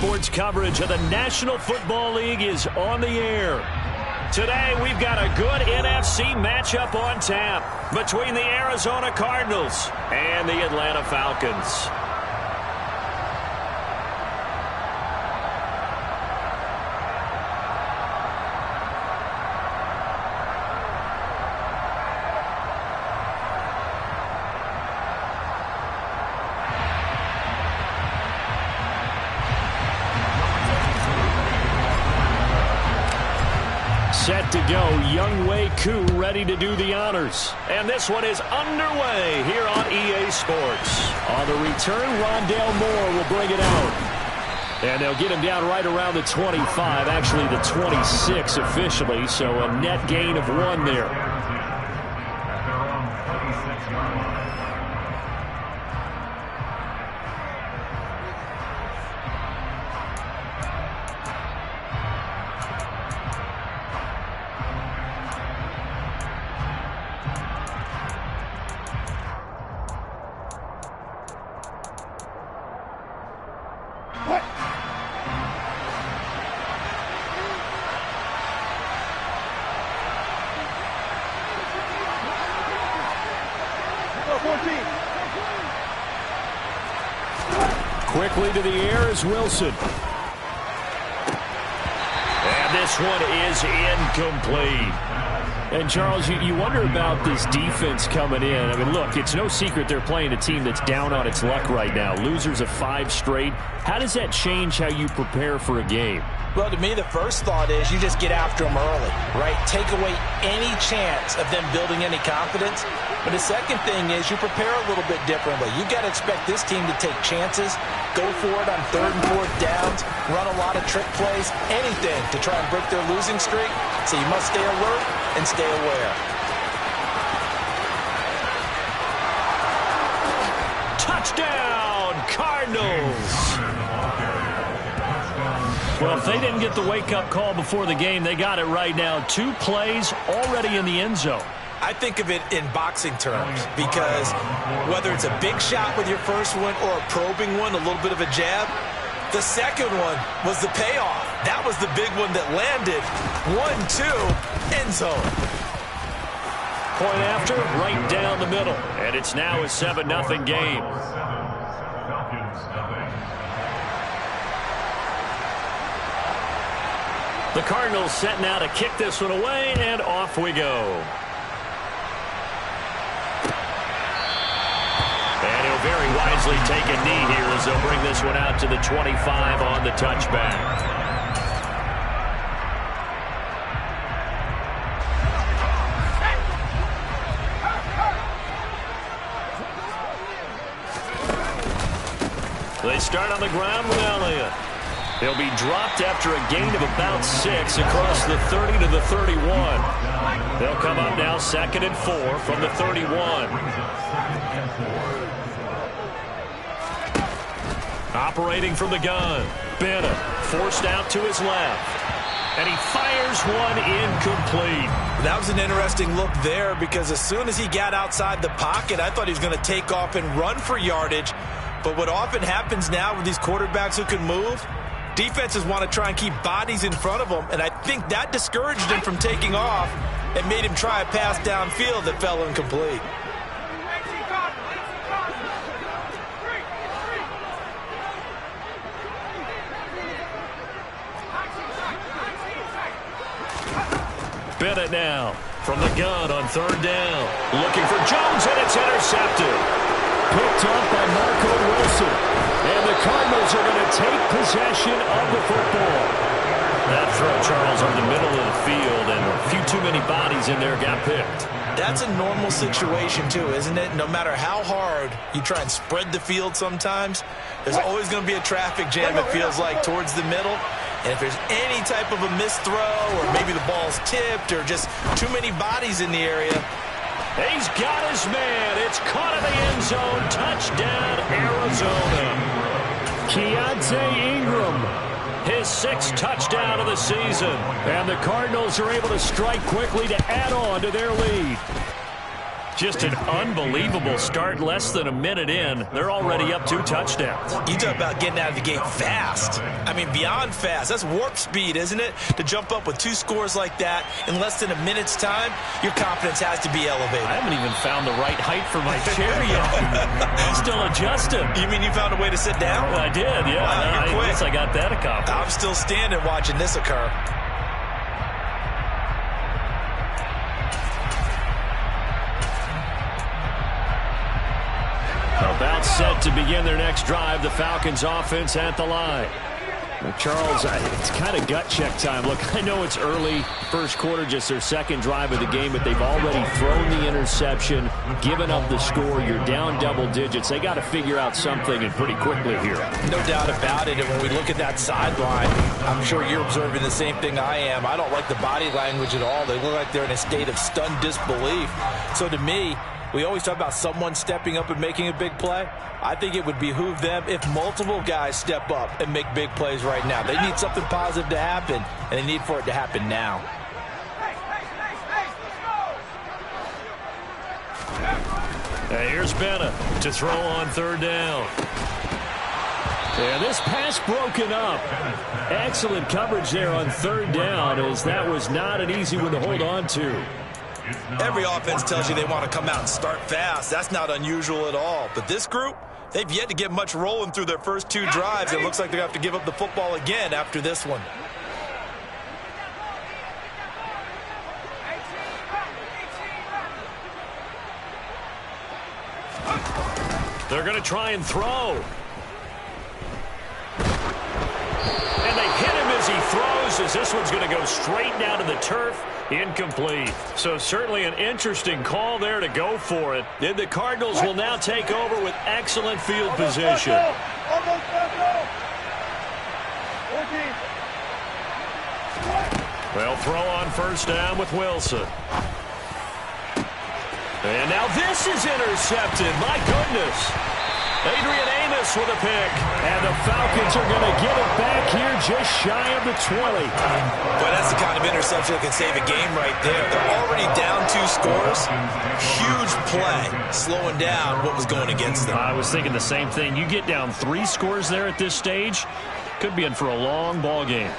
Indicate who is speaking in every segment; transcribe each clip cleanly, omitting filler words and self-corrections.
Speaker 1: Sports coverage of the National Football League is on the air. Today, we've got a good NFC matchup on tap between the Arizona Cardinals and the Atlanta Falcons. Set to go, Young Wei Koo ready to do the honors. And this one is underway here on EA Sports. On the return, Rondale Moore will bring it out. And they'll get him down right around the 25, actually the 26 officially, so a net gain of 1 there. Quickly to the air is Wilson. And this one is incomplete. And, Charles, you wonder about this defense coming in. I mean, look, it's no secret they're playing a team that's down on its luck right now. Losers of 5 straight. How does that change how you prepare for a game?
Speaker 2: Well, to me, the first thought is you just get after them early, right? Take away any chance of them building any confidence. But the second thing is you prepare a little bit differently. You've got to expect this team to take chances, go for it on 3rd and 4th downs, run a lot of trick plays, anything to try and break their losing streak. So you must stay alert and stay aware.
Speaker 1: Touchdown, Cardinals! Well, if they didn't get the wake-up call before the game, they got it right now. 2 plays already in the end zone.
Speaker 2: I think of it in boxing terms because whether it's a big shot with your first one or a probing one, a little bit of a jab, the second one was the payoff. That was the big one that landed. 1-2, end zone.
Speaker 1: Point after, right down the middle. And it's now a 7-0 game. The Cardinals set now to kick this one away, and off we go. And he'll very wisely take a knee here as they'll bring this one out to the 25 on the touchback. They start on the ground with Elliott. He'll be dropped after a gain of about 6 across the 30 to the 31. They'll come up now 2nd and 4 from the 31. Operating from the gun. Bennett forced out to his left. And he fires one incomplete.
Speaker 2: That was an interesting look there because as soon as he got outside the pocket, I thought he was going to take off and run for yardage. But what often happens now with these quarterbacks who can move, defenses want to try and keep bodies in front of them, and I think that discouraged him from taking off and made him try a pass downfield that fell incomplete.
Speaker 1: Bennett now from the gun on 3rd down. Looking for Jones, and it's intercepted. Picked up by Marco Wilson. And the Cardinals are going to take possession of the football. That throw, Charles, on the middle of the field, and a few too many bodies in there got picked.
Speaker 2: That's a normal situation, too, isn't it? No matter how hard you try and spread the field sometimes, there's always going to be a traffic jam, it feels like, towards the middle. And if there's any type of a missed throw or maybe the ball's tipped or just too many bodies in the area,
Speaker 1: he's got his man. It's caught in the end zone. Touchdown, Arizona. Keontae Ingram, his 6th touchdown of the season. And the Cardinals are able to strike quickly to add on to their lead. Just an unbelievable start. Less than a minute in, they're already up 2 touchdowns.
Speaker 2: You talk about getting out of the gate fast. I mean, beyond fast. That's warp speed, isn't it? To jump up with 2 scores like that in less than a minute's time, your confidence has to be elevated.
Speaker 1: I haven't even found the right height for my chair yet. I'm still adjusting.
Speaker 2: You mean you found a way to sit down?
Speaker 1: I did, yeah.
Speaker 2: Wow, you're quick.
Speaker 1: I guess I got that accomplished.
Speaker 2: I'm still standing watching this occur.
Speaker 1: About set to begin their next drive, the Falcons offense at the line. Well, Charles, it's kind of gut check time. Look, I know it's early, first quarter, just their second drive of the game, but they've already thrown the interception, given up the score. You're down double digits. They got to figure out something, and pretty quickly here.
Speaker 2: No doubt about it. And when we look at that sideline, I'm sure you're observing the same thing I am. I don't like the body language at all. They look like they're in a state of stunned disbelief. So to me, we always talk about someone stepping up and making a big play. I think it would behoove them if multiple guys step up and make big plays right now. They need something positive to happen, and they need for it to happen now.
Speaker 1: And here's Bennett to throw on 3rd down. And this pass broken up. Excellent coverage there on 3rd down, as that was not an easy one to hold on to.
Speaker 2: Every offense tells you they want to come out and start fast. That's not unusual at all. But this group, they've yet to get much rolling through their first 2 drives. It looks like they're going to have to give up the football again after this one.
Speaker 1: They're going to try and throw. And they hit him as he throws, as this one's going to go straight down to the turf. Incomplete. So certainly an interesting call there to go for it. Then the Cardinals will now take over with excellent field position. They'll throw on 1st down with Wilson. And now this is intercepted. My goodness. Adrian Amos with a pick. And the Falcons are going to get it back here just shy of the 20.
Speaker 2: But that's the kind of interception that can save a game right there. They're already down 2 scores. Huge play, slowing down what was going against them.
Speaker 1: I was thinking the same thing. You get down 3 scores there at this stage, could be in for a long ball game.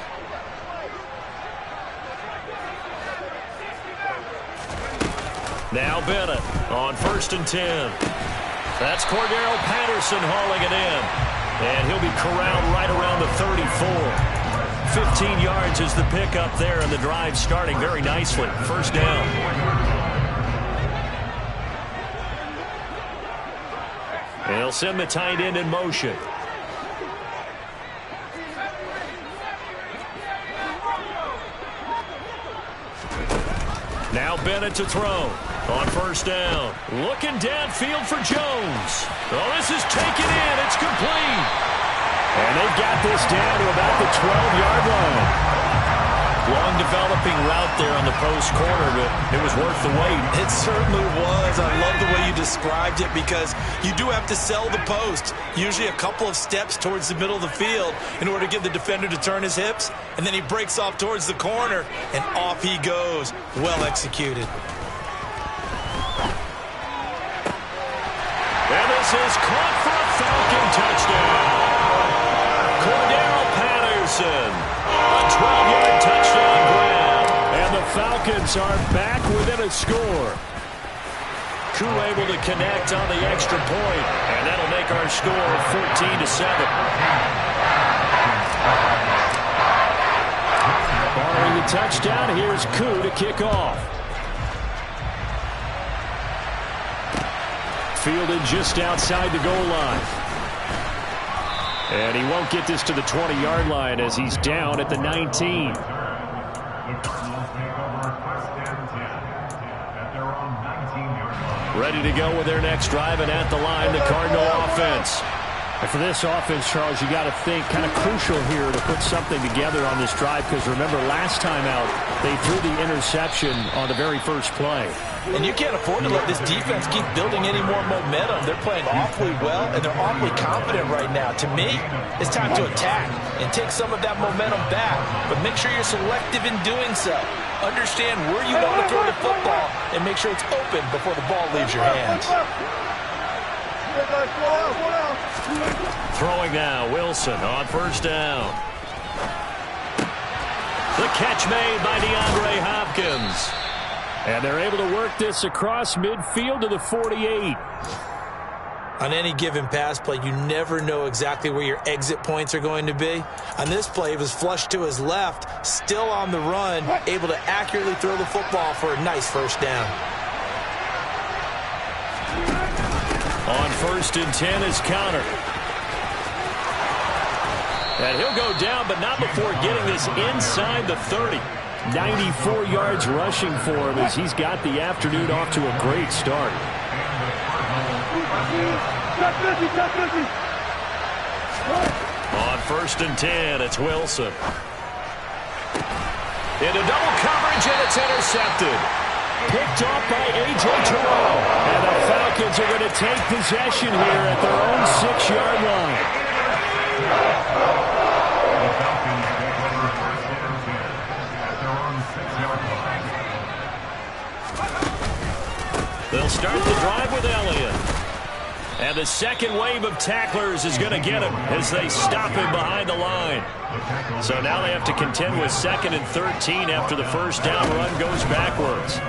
Speaker 1: Now Bennett on 1st and 10. That's Cordero Patterson hauling it in. And he'll be corralled right around the 34. 15 yards is the pickup there, and the drive starting very nicely. 1st down. And he'll send the tight end in motion. Now Bennett to throw on 1st down. Looking downfield for Jones. Oh, this is taken in. It's complete. And they've got this down to about the 12-yard line. Long developing route there on the post corner, but it was worth the wait.
Speaker 2: It certainly was. I love the way you described it, because you do have to sell the post. Usually a couple of steps towards the middle of the field in order to get the defender to turn his hips. And then he breaks off towards the corner, and off he goes. Well executed.
Speaker 1: And this is caught for a Falcon touchdown. Cordero Patterson, a 12-yard touchdown grab. And the Falcons are back within a score. Crew able to connect on the extra point, and that'll make our score 14-7. Following the touchdown, here's Koo to kick off. Fielded just outside the goal line. And he won't get this to the 20-yard line as he's down at the 19. Ready to go with their next drive, and at the line, the Cardinal offense. And for this offense, Charles, you got to think kind of crucial here to put something together on this drive, because remember last time out they threw the interception on the very first play.
Speaker 2: And you can't afford to let this defense keep building any more momentum. They're playing awfully well, and they're awfully confident right now. To me, it's time to attack and take some of that momentum back, but make sure you're selective in doing so. Understand where you want to throw the football and make sure it's open before the ball leaves your hands.
Speaker 1: Throwing now, Wilson on first down. The catch made by DeAndre Hopkins. And they're able to work this across midfield to the 48.
Speaker 2: On any given pass play, you never know exactly where your exit points are going to be. On this play, it was flushed to his left, still on the run, able to accurately throw the football for a nice first down.
Speaker 1: On 1st and 10 is counter. And he'll go down, but not before getting this inside the 30. 94 yards rushing for him as he's got the afternoon off to a great start. On 1st and 10, it's Wilson. Into double coverage, and it's intercepted. Picked off by A.J. Terrell. And the Falcons are going to take possession here at their own 6-yard line. They'll start the drive with Elliott. And the second wave of tacklers is going to get him as they stop him behind the line. So now they have to contend with 2nd and 13 after the first down run goes backwards.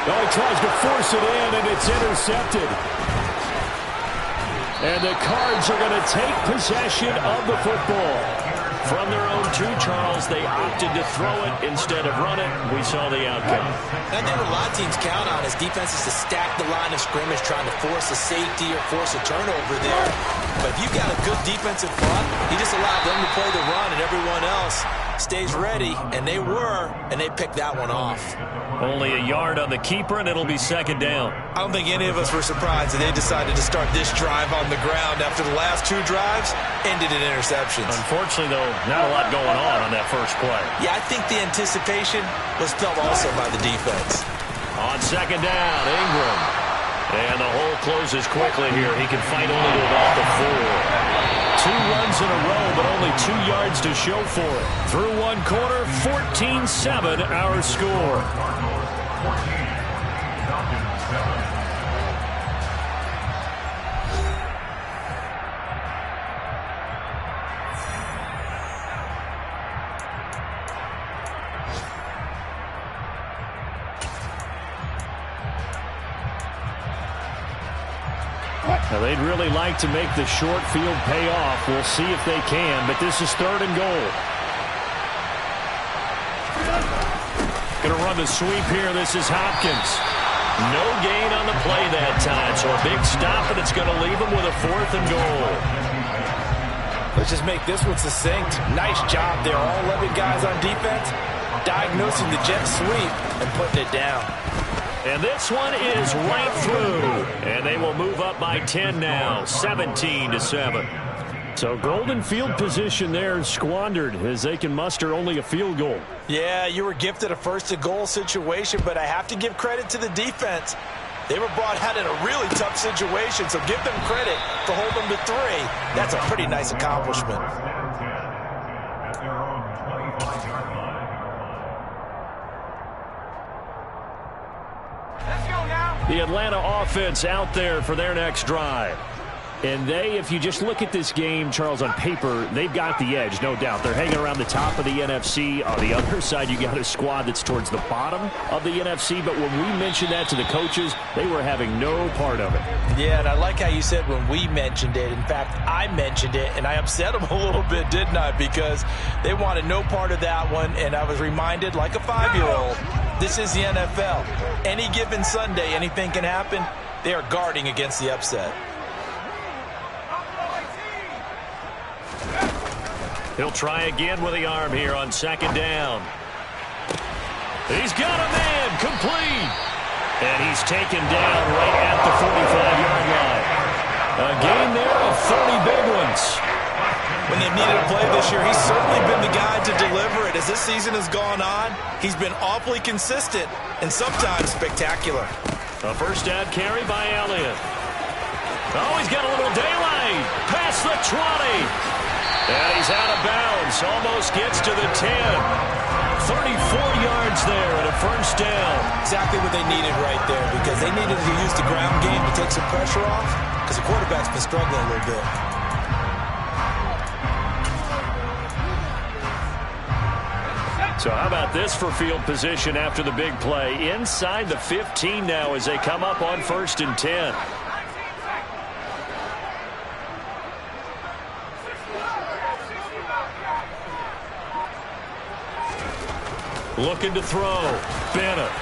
Speaker 1: Oh, he tries to force it in, and it's intercepted. And the Cards are going to take possession of the football. From their own 2, Charles, they opted to throw it instead of run it. We saw the outcome.
Speaker 2: I think what a lot of teams count on is defenses to stack the line of scrimmage, trying to force a safety or force a turnover there. But if you've got a good defensive front, you just allow them to play the run, and everyone else stays ready, and they were, and they picked that one off.
Speaker 1: Only a yard on the keeper, and it'll be 2nd down.
Speaker 2: I don't think any of us were surprised that they decided to start this drive on the ground after the last 2 drives ended in interceptions.
Speaker 1: Unfortunately, though, not a lot going on that first play.
Speaker 2: Yeah, I think the anticipation was felt also by the defense.
Speaker 1: On 2nd down, Ingram. And the hole closes quickly here. He can fight only to about the 4. 2 runs in a row, but only 2 yards to show for it. Through 1 quarter, 14-7 our score. Now, they'd really like to make the short field pay off. We'll see if they can, but this is 3rd and goal. Going to run the sweep here. This is Hopkins. No gain on the play that time, so a big stop, and it's going to leave him with a 4th and goal.
Speaker 2: Let's just make this one succinct. Nice job there. All 11 guys on defense diagnosing the jet sweep and putting it down.
Speaker 1: And this one is right through. And they will move up by 10 now, 17-7. So golden field position there squandered as they can muster only a field goal.
Speaker 2: Yeah, you were gifted a 1st and goal situation, but I have to give credit to the defense. They were brought out in a really tough situation, so give them credit for holding them to 3. That's a pretty nice accomplishment.
Speaker 1: The Atlanta offense out there for their next drive. And they, if you just look at this game, Charles, on paper, they've got the edge, no doubt. They're hanging around the top of the NFC. On the other side, you got a squad that's towards the bottom of the NFC. But when we mentioned that to the coaches, they were having no part of it.
Speaker 2: Yeah, and I like how you said when we mentioned it. In fact, I mentioned it, and I upset them a little bit, didn't I? Because they wanted no part of that one, and I was reminded, like a 5-year-old, this is the NFL. Any given Sunday, anything can happen. They are guarding against the upset.
Speaker 1: He'll try again with the arm here on 2nd down. He's got a man complete. And he's taken down right at the 45-yard line. A gain there of 30 big ones.
Speaker 2: When they've needed a play this year, he's certainly been the guy to deliver it. As this season has gone on, he's been awfully consistent and sometimes spectacular.
Speaker 1: A first down carry by Elliott. Oh, he's got a little daylight. Past the 20. And he's out of bounds. Almost gets to the 10. 34 yards there and a first down.
Speaker 2: Exactly what they needed right there, because they needed to use the ground game to take some pressure off, because the quarterback's been struggling a little bit.
Speaker 1: So how about this for field position after the big play? Inside the 15 now as they come up on 1st and 10. Looking to throw. Bennett.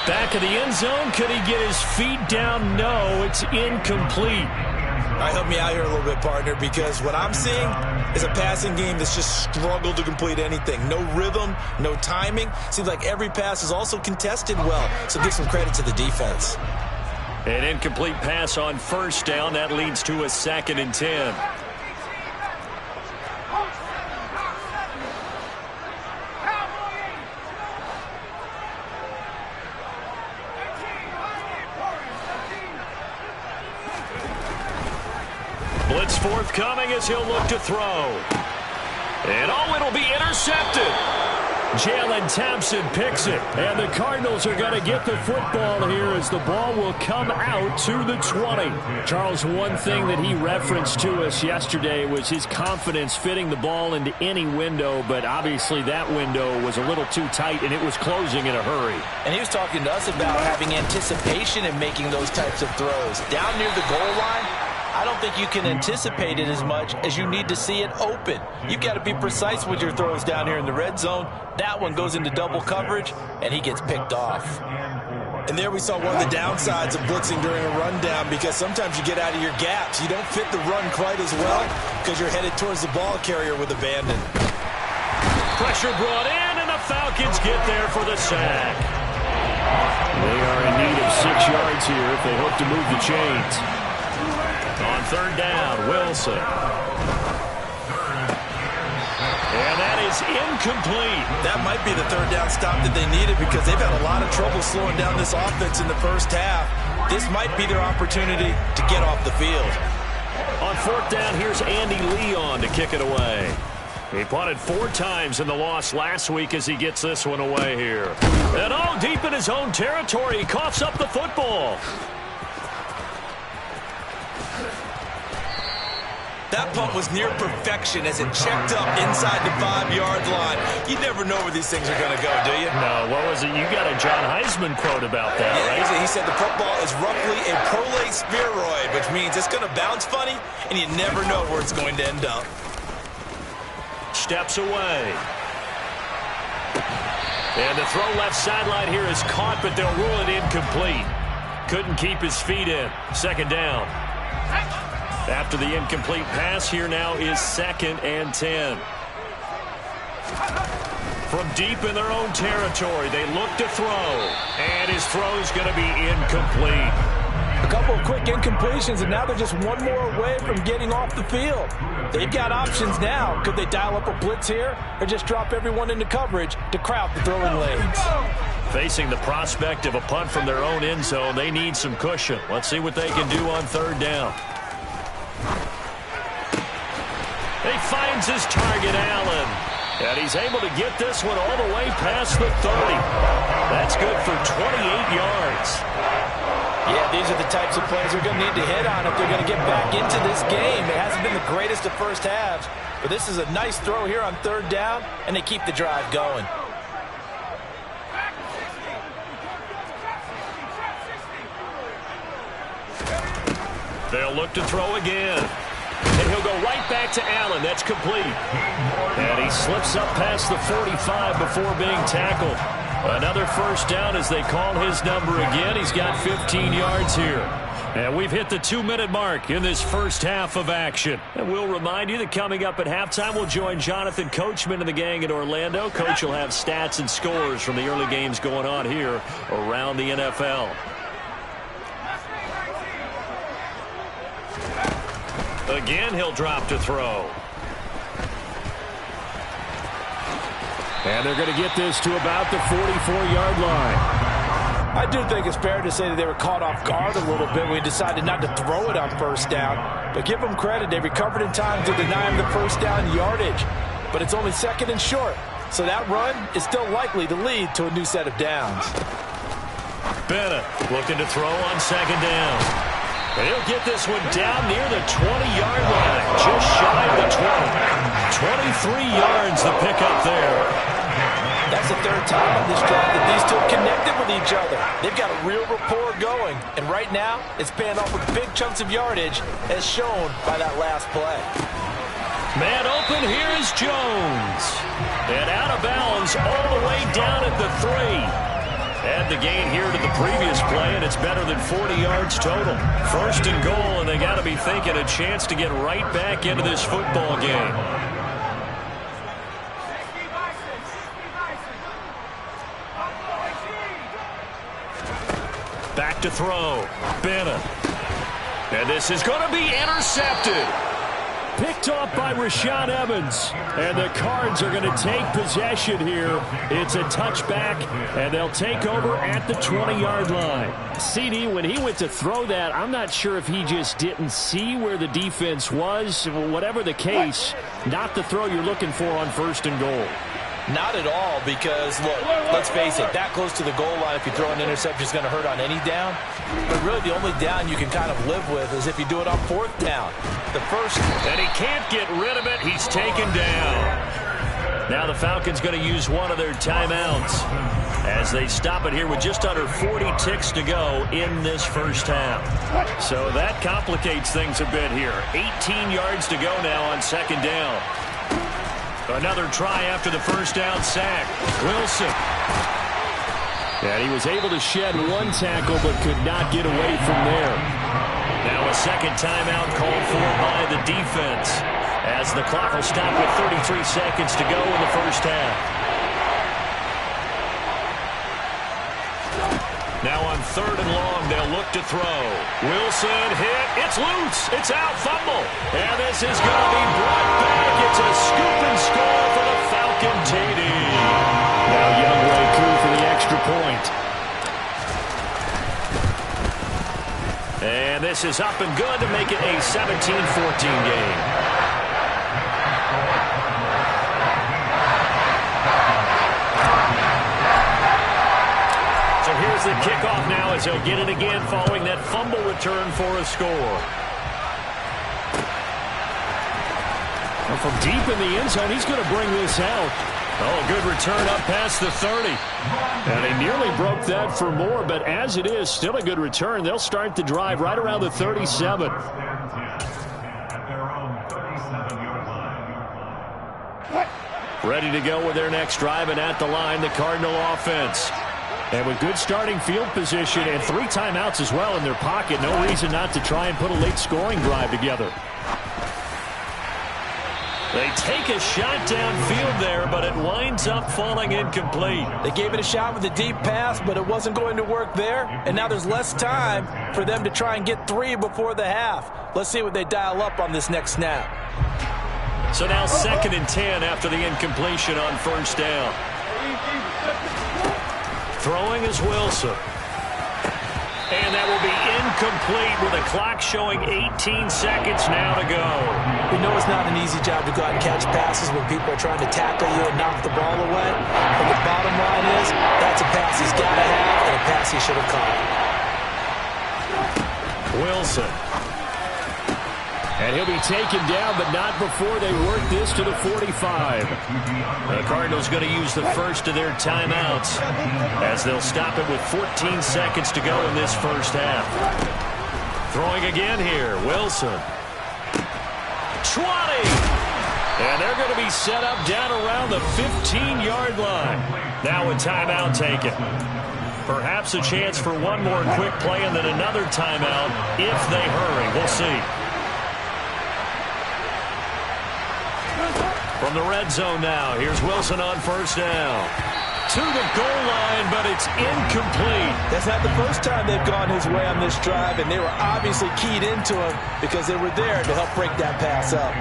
Speaker 1: Back of the end zone. Could he get his feet down? No, it's incomplete.
Speaker 2: All right, help me out here a little bit, partner, because what I'm seeing is a passing game that's just struggled to complete anything. No rhythm, no timing. Seems like every pass is also contested well, so give some credit to the defense.
Speaker 1: An incomplete pass on first down. That leads to a 2nd and 10. Blitz forthcoming as he'll look to throw. And it'll be intercepted. Jalen Thompson picks it. And the Cardinals are going to get the football here as the ball will come out to the 20. Charles, one thing that he referenced to us yesterday was his confidence fitting the ball into any window, but obviously that window was a little too tight and it was closing in a hurry.
Speaker 2: And he was talking to us about having anticipation in making those types of throws. Down near the goal line, I don't think you can anticipate it as much as you need to see it open. You've got to be precise with your throws down here in the red zone. That one goes into double coverage, and he gets picked off. And there we saw one of the downsides of blitzing during a rundown, because sometimes you get out of your gaps. You don't fit the run quite as well because you're headed towards the ball carrier with abandon.
Speaker 1: Pressure brought in, and the Falcons get there for the sack. They are in need of 6 yards here if they hope to move the chains. On 3rd down, Wilson. And that is incomplete.
Speaker 2: That might be the 3rd down stop that they needed, because they've had a lot of trouble slowing down this offense in the first half. This might be their opportunity to get off the field.
Speaker 1: On 4th down, here's Andy Leon to kick it away. He punted 4 times in the loss last week as he gets this one away here. And all deep in his own territory, he coughs up the football.
Speaker 2: That punt was near perfection as it checked up inside the 5-yard line. You never know where these things are going to go, do you?
Speaker 1: No, what was it? You got a John Heisman quote about that,
Speaker 2: yeah,
Speaker 1: right?
Speaker 2: He said the football is roughly a prolate spheroid, which means it's going to bounce funny, and you never know where it's going to end up.
Speaker 1: Steps away. And the throw left sideline here is caught, but they'll rule it incomplete. Couldn't keep his feet in. 2nd down. After the incomplete pass, here now is 2nd and 10. From deep in their own territory, they look to throw. And his throw's going to be incomplete.
Speaker 2: A couple of quick incompletions, and now they're just one more away from getting off the field. They've got options now. Could they dial up a blitz here, or just drop everyone into coverage to crowd the throwing lanes?
Speaker 1: Facing the prospect of a punt from their own end zone, they need some cushion. Let's see what they can do on 3rd down. He finds his target, Allen. And he's able to get this one all the way past the 30. That's good for 28 yards.
Speaker 2: Yeah, these are the types of plays they're going to need to hit on if they're going to get back into this game. It hasn't been the greatest of first halves, but this is a nice throw here on 3rd down, and they keep the drive going.
Speaker 1: They'll look to throw again. And he'll go right back to Allen. That's complete. And he slips up past the 45 before being tackled. Another first down as they call his number again. He's got 15 yards here. And we've hit the 2-minute mark in this first half of action. And we'll remind you that coming up at halftime, we'll join Jonathan Coachman and the gang in Orlando. Coach will have stats and scores from the early games going on here around the NFL. Again, he'll drop to throw. And they're going to get this to about the 44-yard line.
Speaker 2: I do think it's fair to say that they were caught off guard a little bit when we decided not to throw it on first down. But give them credit. They recovered in time to deny him the first down yardage. But it's only second and short. So that run is still likely to lead to a new set of downs.
Speaker 1: Bennett looking to throw on second down. And he'll get this one down near the 20-yard line, just shy of the 20. 23 yards the pickup there.
Speaker 2: That's the third time on this drive that these two have connected with each other. They've got a real rapport going. And right now, it's paying off with big chunks of yardage, as shown by that last play.
Speaker 1: Man open, here is Jones. And out of bounds all the way down at the 3. Add the gain here to the previous play, and it's better than 40 yards total. First and goal, and they got to be thinking a chance to get right back into this football game. Back to throw. Bennett. And this is going to be intercepted. Picked off by Rashaan Evans. And the Cards are going to take possession here. It's a touchback, and they'll take over at the 20-yard line. CD, when he went to throw that, I'm not sure if he just didn't see where the defense was. Whatever the case, not the throw you're looking for on first and goal.
Speaker 2: Not at all, because, look, let's face it, that close to the goal line, if you throw an interception, is going to hurt on any down. But really, the only down you can kind of live with is if you do it on fourth down. The first. And he can't get rid of it. He's taken down. Now the Falcons going to use one of their timeouts as they stop it here with just under 40 ticks to go in this first half. So that complicates things a bit here. 18 yards to go now on second down. Another try after the first down sack. Wilson. And he was able to shed one tackle but could not get away from there. Now a second timeout called for by the defense as the clock will stop with 33 seconds to go in the first half. Now on third and long, they'll look to throw. Wilson hit. It's loose. It's out. Fumble. And this is going to be brought back. It's a scoop and score for the Falcon TD. Now Youngway coup for the extra point. And this is up and good to make it a 17-14 game. Here's the kickoff now as he'll get it again following that fumble return for a score. Well, from deep in the end zone, he's going to bring this out. Oh, a good return up past the 30. And he nearly broke that for more, but as it is, still a good return. They'll start the drive right around the 37. Ready to go with their next drive, and at the line, the Cardinal offense. And with good starting field position and 3 timeouts as well in their pocket, no reason not to try and put a late scoring drive together. They take a shot downfield there, but it winds up falling incomplete. They gave it a shot with a deep pass, but it wasn't going to work there. And now there's less time for them to try and get 3 before the half. Let's see what they dial up on this next snap.
Speaker 1: So now 2nd and 10 after the incompletion on first down. Throwing is Wilson. And that will be incomplete with a clock showing 18 seconds now to go.
Speaker 2: We know it's not an easy job to go out and catch passes when people are trying to tackle you and knock the ball away. But the bottom line is, that's a pass he's got to have and a pass he should have caught.
Speaker 1: Wilson. And he'll be taken down, but not before they work this to the 45. The Cardinals going to use the first of their timeouts as they'll stop it with 14 seconds to go in this first half. Throwing again here, Wilson. 20! And they're going to be set up down around the 15-yard line. Now a timeout taken. Perhaps a chance for one more quick play and then another timeout if they hurry. We'll see. From the red zone now, here's Wilson on first down. to the goal line, but it's incomplete.
Speaker 2: That's not the first time they've gone his way on this drive, and they were obviously keyed into him because they were there to help break that pass up.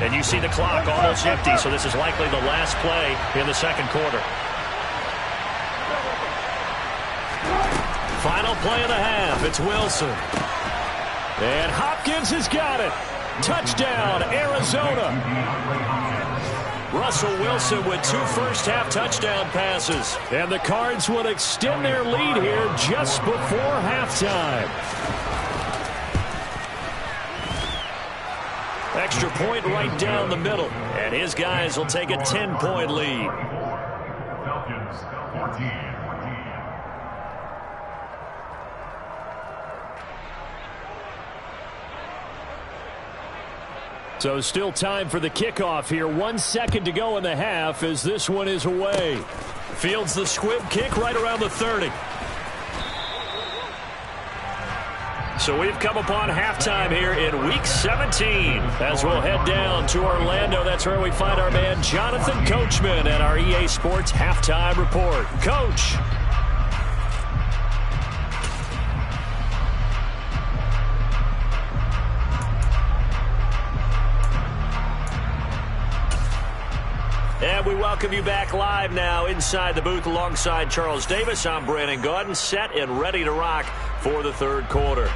Speaker 1: And you see the clock almost empty, so this is likely the last play in the second quarter. Final play of the half. It's Wilson. And Hopkins has got it. Touchdown, Arizona. Russell Wilson with 2 first-half touchdown passes. And the Cards will extend their lead here just before halftime. Extra point right down the middle. And his guys will take a 10-point lead.
Speaker 3: Falcons 14.
Speaker 1: So still time for the kickoff here. 1 second to go in the half as this one is away. Fields the squib kick right around the 30. So we've come upon halftime here in Week 17. As we'll head down to Orlando, that's where we find our man Jonathan Coachman at our EA Sports Halftime Report. Coach. And we welcome you back live now inside the booth alongside Charles Davis. I'm Brandon Gaudin, set and ready to rock for the third quarter.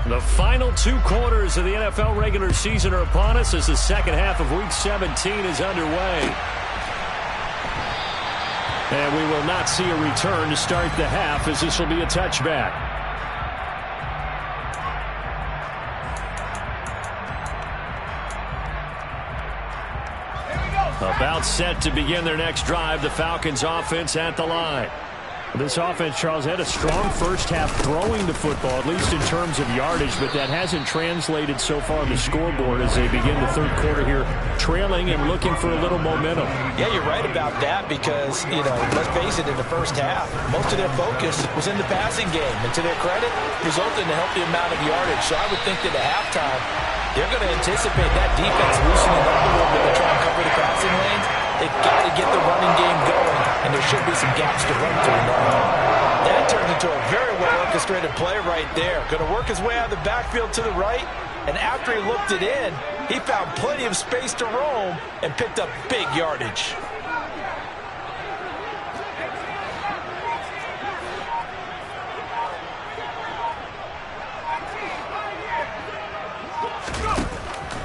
Speaker 1: The final 2 quarters of the NFL regular season are upon us as the second half of Week 17 is underway. And we will not see a return to start the half as this will be a touchback. About set to begin their next drive, the Falcons offense at the line. This offense, Charles, had a strong first half throwing the football, at least in terms of yardage, but that hasn't translated so far on the scoreboard as they begin the third quarter here, trailing and looking for a little momentum.
Speaker 2: Yeah, you're right about that because, let's face it, in the first half, most of their focus was in the passing game. And to their credit, resulted in a healthy amount of yardage. So I would think that at halftime, they're going to anticipate that defense loosening up a little bit to try and cover the passing lanes. They've got to get the running game going, and there should be some gaps to run through now. That turns into a very well-orchestrated play right there. Going to work his way out of the backfield to the right, and after he looked it in, he found plenty of space to roam and picked up big yardage.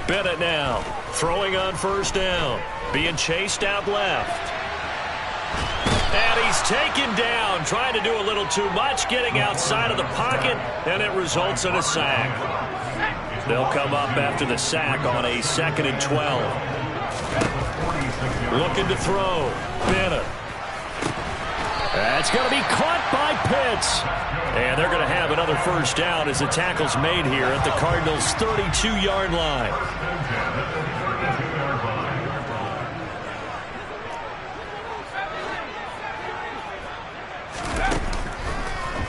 Speaker 1: Bennett now, throwing on first down. Being chased out left. And he's taken down, trying to do a little too much, getting outside of the pocket, and it results in a sack. They'll come up after the sack on a 2nd and 12. Looking to throw. Bennett. That's going to be caught by Pitts. And they're going to have another first down as the tackle's made here at the Cardinals' 32-yard line.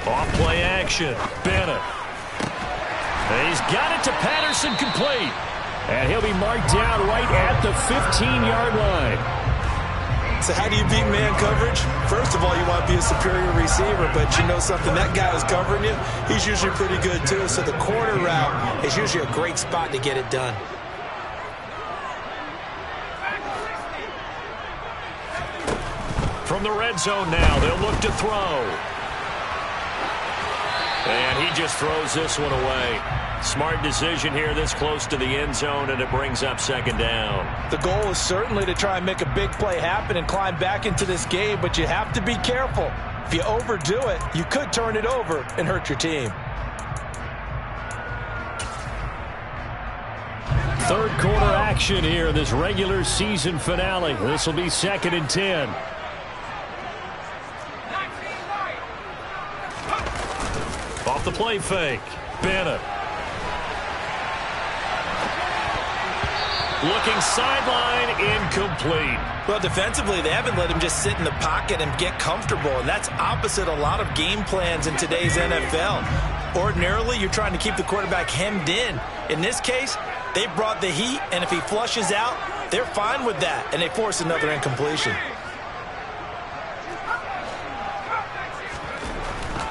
Speaker 1: Off-play action. Bennett. And he's got it to Patterson, complete. And he'll be marked down right at the 15-yard line.
Speaker 2: So how do you beat man coverage? First of all, you want to be a superior receiver, but you know something, that guy is covering you. He's usually pretty good too, so the corner route is usually a great spot to get it done.
Speaker 1: From the red zone now, they'll look to throw. And he just throws this one away. Smart decision here this close to the end zone, and it brings up second down.
Speaker 2: The goal is certainly to try and make a big play happen and climb back into this game, but you have to be careful. If you overdo it, you could turn it over and hurt your team.
Speaker 1: Third quarter action here, this regular season finale. This will be 2nd and 10. Off the play fake. Bennett. Looking sideline, incomplete.
Speaker 2: Well, defensively, they haven't let him just sit in the pocket and get comfortable, and that's opposite a lot of game plans in today's NFL. Ordinarily, you're trying to keep the quarterback hemmed in. In this case, they brought the heat, and if he flushes out, they're fine with that, and they force another incompletion.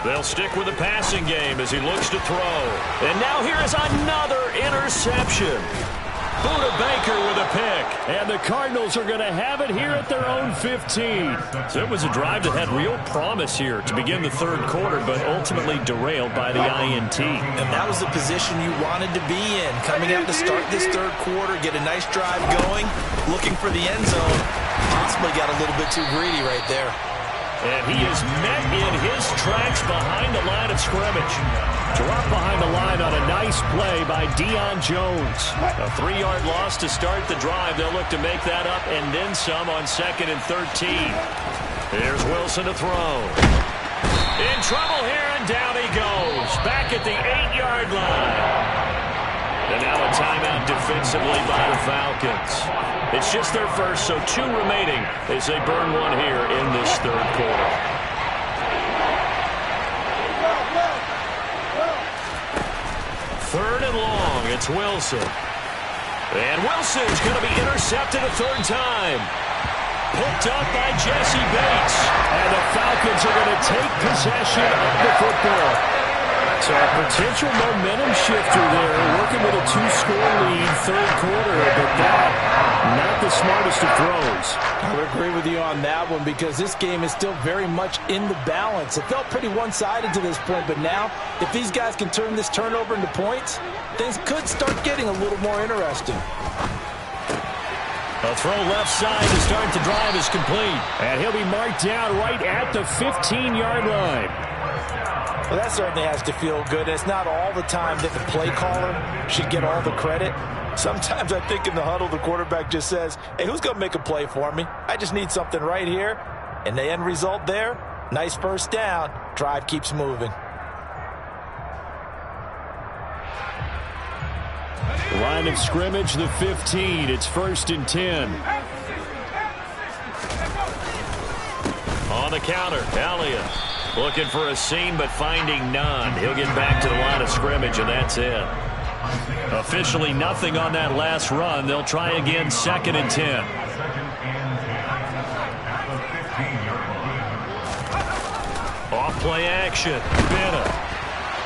Speaker 1: They'll stick with the passing game as he looks to throw. And now here is another interception. Buda Baker with a pick. And the Cardinals are going to have it here at their own 15. So it was a drive that had real promise here to begin the third quarter, but ultimately derailed by the INT.
Speaker 2: And that was the position you wanted to be in. Coming out to start this third quarter, get a nice drive going, looking for the end zone. Possibly got a little bit too greedy right there.
Speaker 1: And he is met in his tracks behind the line of scrimmage. Drop behind the line on a nice play by Deion Jones. A 3-yard loss to start the drive. They'll look to make that up and then some on 2nd and 13. Here's Wilson to throw. In trouble here, and down he goes. Back at the 8-yard line. And now a timeout defensively by the Falcons. It's just their first, so 2 remaining as they burn one here in this third quarter. Third and long, it's Wilson. And Wilson's going to be intercepted a third time. Picked up by Jesse Bates. And the Falcons are going to take possession of the football. So a potential momentum shifter there, working with a 2-score lead, third quarter, but that, not the smartest of throws.
Speaker 2: I would agree with you on that one because this game is still very much in the balance. It felt pretty one-sided to this point, but now, if these guys can turn this turnover into points, things could start getting a little more interesting.
Speaker 1: A throw left side to start the drive is complete. And he'll be marked down right at the 15-yard line.
Speaker 2: Well, that certainly has to feel good. It's not all the time that the play caller should get all the credit. Sometimes I think in the huddle, the quarterback just says, hey, who's going to make a play for me? I just need something right here. And the end result there, nice first down. Drive keeps moving.
Speaker 1: Line of scrimmage, the 15. It's 1st and 10. On the counter, Elliott. Looking for a seam, but finding none. He'll get back to the line of scrimmage, and that's it. Officially nothing on that last run. They'll try again, 2nd and 10. Off play action. Bennett.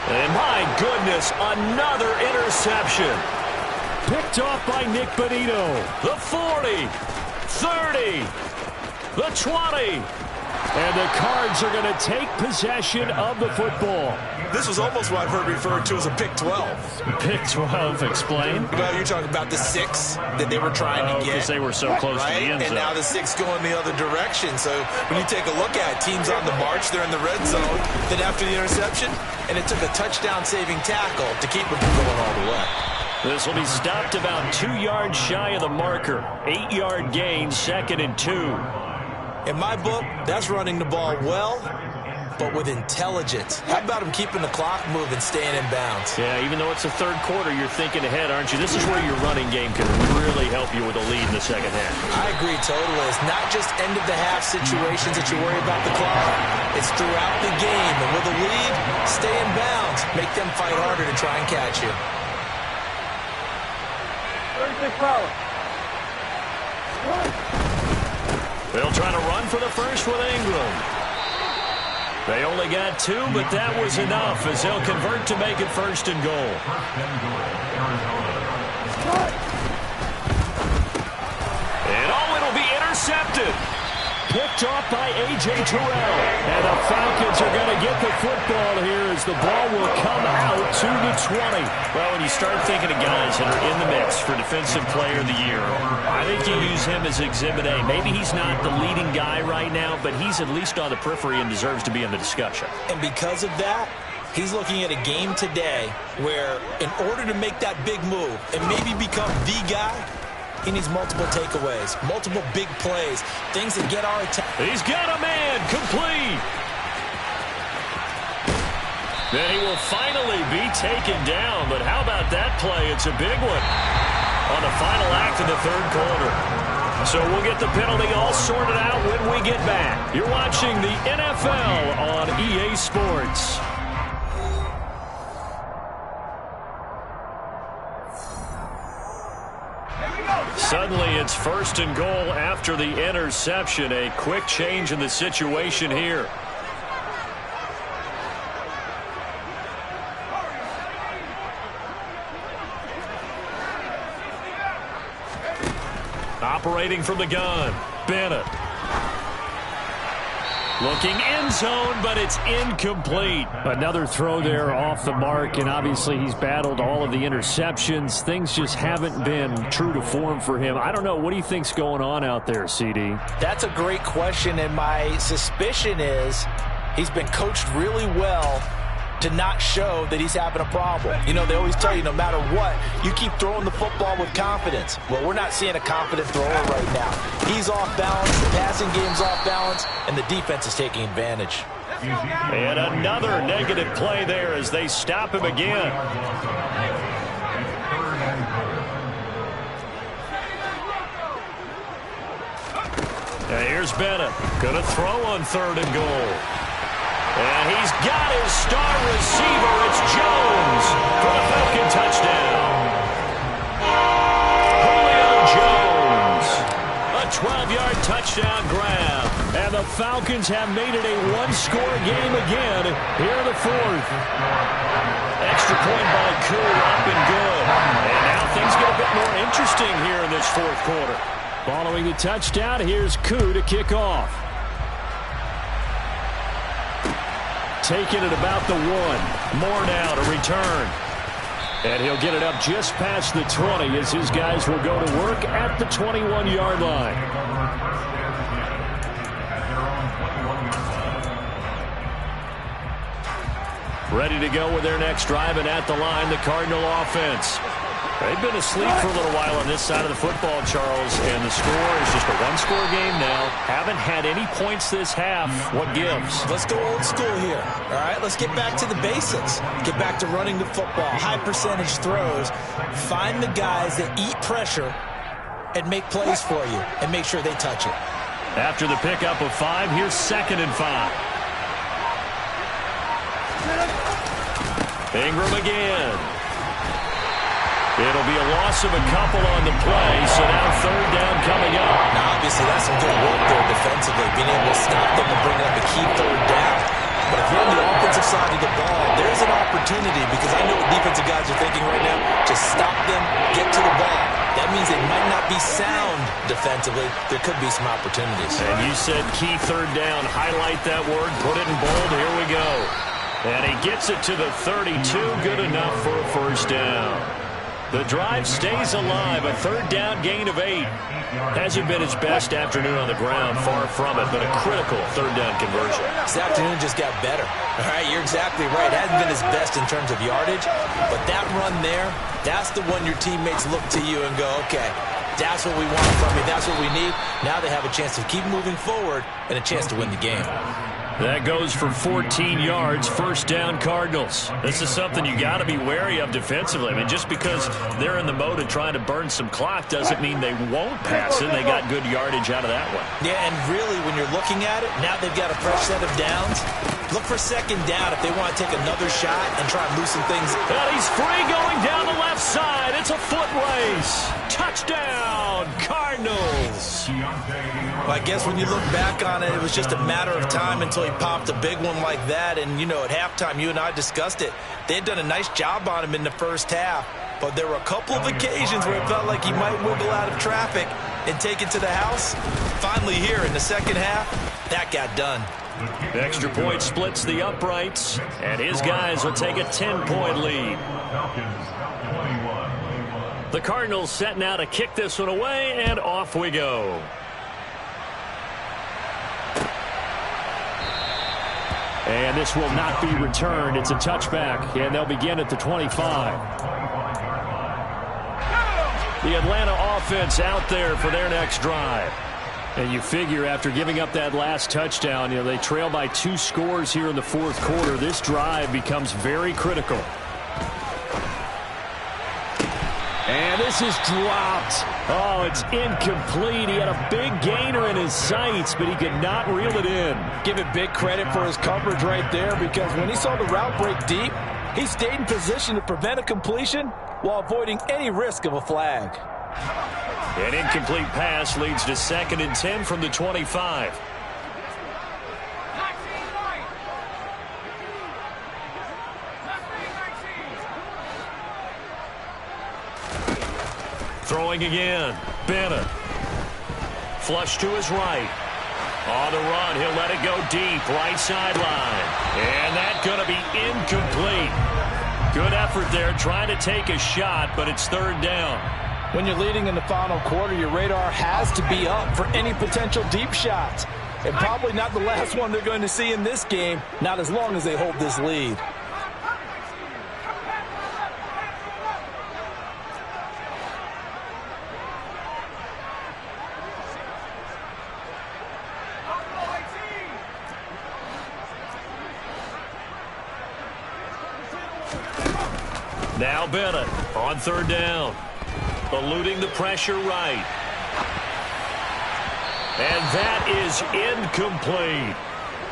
Speaker 1: And my goodness, another interception. Picked off by Nick Benito. The 40, 30, the 20. And the Cards are going to take possession of the football.
Speaker 2: This was almost what I've heard referred to as a pick 12.
Speaker 1: Pick 12, explain.
Speaker 2: Well, you're talking about the 6 that they were trying to get.
Speaker 1: Because they were so close to the end zone.
Speaker 2: And now the 6 going the other direction. So when you take a look at it, teams on the march, they're in the red zone. Then after the interception, and it took a touchdown-saving tackle to keep it from going all the way.
Speaker 1: This will be stopped about 2 yards shy of the marker. 8-yard gain, 2nd and 2.
Speaker 2: In my book, that's running the ball well, but with intelligence. How about him keeping the clock moving, staying in bounds?
Speaker 1: Yeah, even though it's the third quarter, you're thinking ahead, aren't you? This is where your running game can really help you with a lead in the second half.
Speaker 2: I agree totally. It's not just end-of-the-half situations that you worry about the clock. It's throughout the game. And with a lead, stay in bounds. Make them fight harder to try and catch you.
Speaker 4: 36 power.
Speaker 1: They'll try to run for the first with Ingram. They only got 2, but that was enough as they'll convert to make it 1st and goal. And it'll be intercepted. Picked off by A.J. Terrell. And the Falcons are going to get the football here as the ball will come out to the 20. Well, when you start thinking of guys that are in the mix for Defensive Player of the Year, I think you use him as Exhibit A. Maybe he's not the leading guy right now, but he's at least on the periphery and deserves to be in the discussion.
Speaker 2: And because of that, he's looking at a game today where in order to make that big move and maybe become the guy, he needs multiple takeaways, multiple big plays, things that get our attention.
Speaker 1: He's got a man complete. Then he will finally be taken down. But how about that play? It's a big one on the final act of the third quarter. So we'll get the penalty all sorted out when we get back. You're watching the NFL on EA Sports. Suddenly it's 1st and goal after the interception. A quick change in the situation here. Operating from the gun, Bennett. Looking end zone, but it's incomplete.
Speaker 4: Another throw there off the mark, and obviously he's battled all of the interceptions. Things just haven't been true to form for him. I don't know. What do you think's going on out there, CD?
Speaker 2: That's a great question, and my suspicion is he's been coached really well to not show that he's having a problem. You know, they always tell you no matter what, you keep throwing the football with confidence. Well, we're not seeing a confident thrower right now. He's off balance, the passing game's off balance, and the defense is taking advantage.
Speaker 1: And another negative play there as they stop him again. Now here's Bennett. Gonna throw on 3rd and goal. And he's got his star receiver. It's Jones for the Falcon touchdown. Julio Jones. A 12-yard touchdown grab.
Speaker 4: And the Falcons have made it a one-score game again here in the 4th.
Speaker 1: Extra point by Koo, up and good. And now things get a bit more interesting here in this 4th quarter.
Speaker 4: Following the touchdown, here's Koo to kick off. Taking it about the 1.
Speaker 1: More now to return.
Speaker 4: And he'll get it up just past the 20 as his guys will go to work at the 21-yard line.
Speaker 1: Ready to go with their next drive, and at the line, the Cardinal offense. They've been asleep for a little while on this side of the football, Charles, and the score is just a one-score game now. Haven't had any points this half. What gives?
Speaker 2: Let's go old school here. All right, let's get back to the basics. Get back to running the football, high percentage throws. Find the guys that eat pressure and make plays for you and make sure they touch it.
Speaker 1: After the pickup of 5, here's 2nd and 5. Ingram again. It'll be a loss of a couple on the play, so now 3rd down coming up.
Speaker 2: Now, obviously, that's some good work there defensively, being able to stop them and bring up a key 3rd down. But if you're on the offensive side of the ball, there's an opportunity, because I know what defensive guys are thinking right now. Just stop them, get to the ball. That means they might not be sound defensively. There could be some opportunities.
Speaker 1: And you said key 3rd down. Highlight that word, put it in bold. Here we go. And he gets it to the 32. Good enough for a 1st down. The drive stays alive, a 3rd down gain of 8. Hasn't been his best afternoon on the ground, far from it, but a critical 3rd down conversion.
Speaker 2: This afternoon just got better. All right, you're exactly right. Hasn't been his best in terms of yardage, but that run there, that's the one your teammates look to you and go, okay, that's what we want from you, that's what we need. Now they have a chance to keep moving forward and a chance to win the game.
Speaker 1: That goes for 14 yards, 1st down Cardinals. This is something you got to be wary of defensively. I mean, just because they're in the mode of trying to burn some clock doesn't mean they won't pass it. They got good yardage out of that one.
Speaker 2: Yeah, and really, when you're looking at it, now they've got a fresh set of downs. Look for 2nd down if they want to take another shot and try and loosen things.
Speaker 1: And he's free going down the left side. It's a foot race. Touchdown, Cardinals.
Speaker 2: Well, I guess when you look back on it, it was just a matter of time until he popped a big one like that. And, you know, at halftime, you and I discussed it. They had done a nice job on him in the 1st half. But there were a couple of occasions where it felt like he might wiggle out of traffic and take it to the house. Finally here in the 2nd half, that got done.
Speaker 1: Extra point splits the uprights, and his guys will take a 10-point lead. The Cardinals set now to kick this one away, and off we go.
Speaker 4: And this will not be returned. It's a touchback, and they'll begin at the 25.
Speaker 1: The Atlanta offense out there for their next drive.
Speaker 4: And you figure after giving up that last touchdown, you know, they trail by 2 scores here in the 4th quarter. This drive becomes very critical. And this is dropped. Oh, it's incomplete. He had a big gainer in his sights, but he could not reel it in.
Speaker 2: Give it big credit for his coverage right there, because when he saw the route break deep, he stayed in position to prevent a completion while avoiding any risk of a flag.
Speaker 1: An incomplete pass leads to 2nd and 10 from the 25. Throwing again. Bennett. Flush to his right. On the run, he'll let it go deep, right sideline. And that's going to be incomplete. Good effort there, trying to take a shot, but it's 3rd down.
Speaker 2: When you're leading in the final quarter, your radar has to be up for any potential deep shots. And probably not the last one they're going to see in this game, not as long as they hold this lead.
Speaker 1: Now Bennett on 3rd down. Eluding the pressure right. And that is incomplete.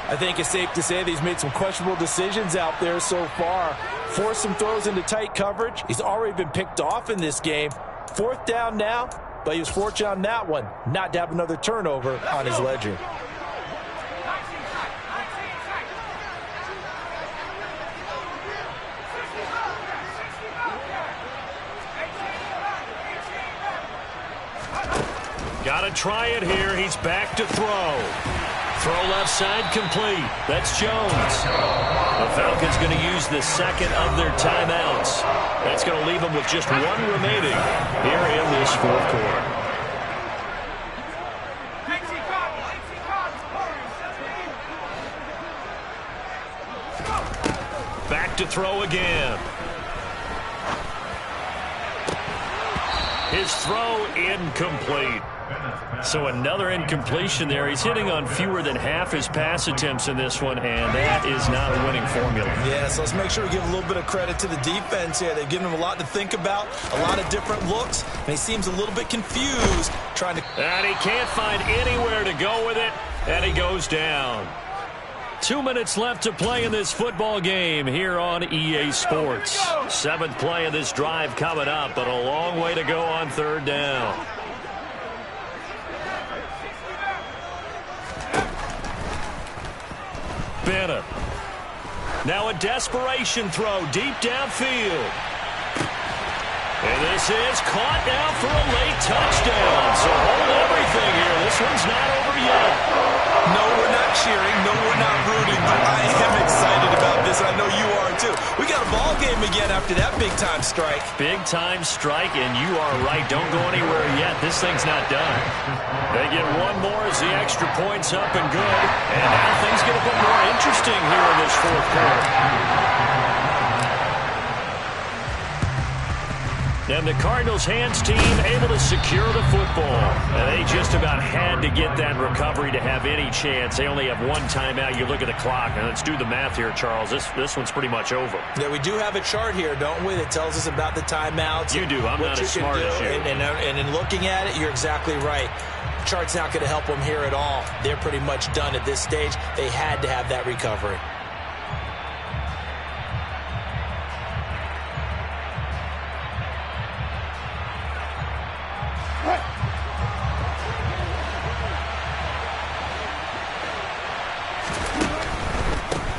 Speaker 2: I think it's safe to say that he's made some questionable decisions out there so far. Forced some throws into tight coverage. He's already been picked off in this game. 4th down now, but he was fortunate on that one not to have another turnover on his ledger.
Speaker 1: Got to try it here. He's back to throw. Throw left side complete. That's Jones. The Falcons going to use the 2nd of their timeouts. That's going to leave them with just 1 remaining here in this 4th quarter. Back to throw again. His throw incomplete. So another incompletion there. He's hitting on fewer than half his pass attempts in this one, and that is not a winning formula.
Speaker 2: Yeah, so let's make sure we give a little bit of credit to the defense here. They've given him a lot to think about, a lot of different looks, and he seems a little bit confused trying to...
Speaker 1: And he can't find anywhere to go with it, and he goes down. 2 minutes left to play in this football game here on EA Sports. 7th play of this drive coming up, but a long way to go on 3rd down. Bennett. Now a desperation throw deep downfield. And this is caught now for a late touchdown. So hold everything here. This one's not over yet.
Speaker 2: No, we're not cheering. No, we're not rooting. But I am excited about this. I know you are too. We got a ball game again after that big-time strike.
Speaker 1: Big-time strike, and you are right. Don't go anywhere yet. This thing's not done. They get 1 more as the extra point's up and good. And now things get a bit more interesting here in this 4th quarter. And the Cardinals' hands team able to secure the football. And they just about had to get that recovery to have any chance. They only have 1 timeout. You look at the clock. And let's do the math here, Charles. This one's pretty much over.
Speaker 2: Yeah, we do have a chart here, don't we, that tells us about the timeouts.
Speaker 1: You do. I'm not as smart as you.
Speaker 2: And in looking at it, you're exactly right. The chart's not going to help them here at all. They're pretty much done at this stage. They had to have that recovery.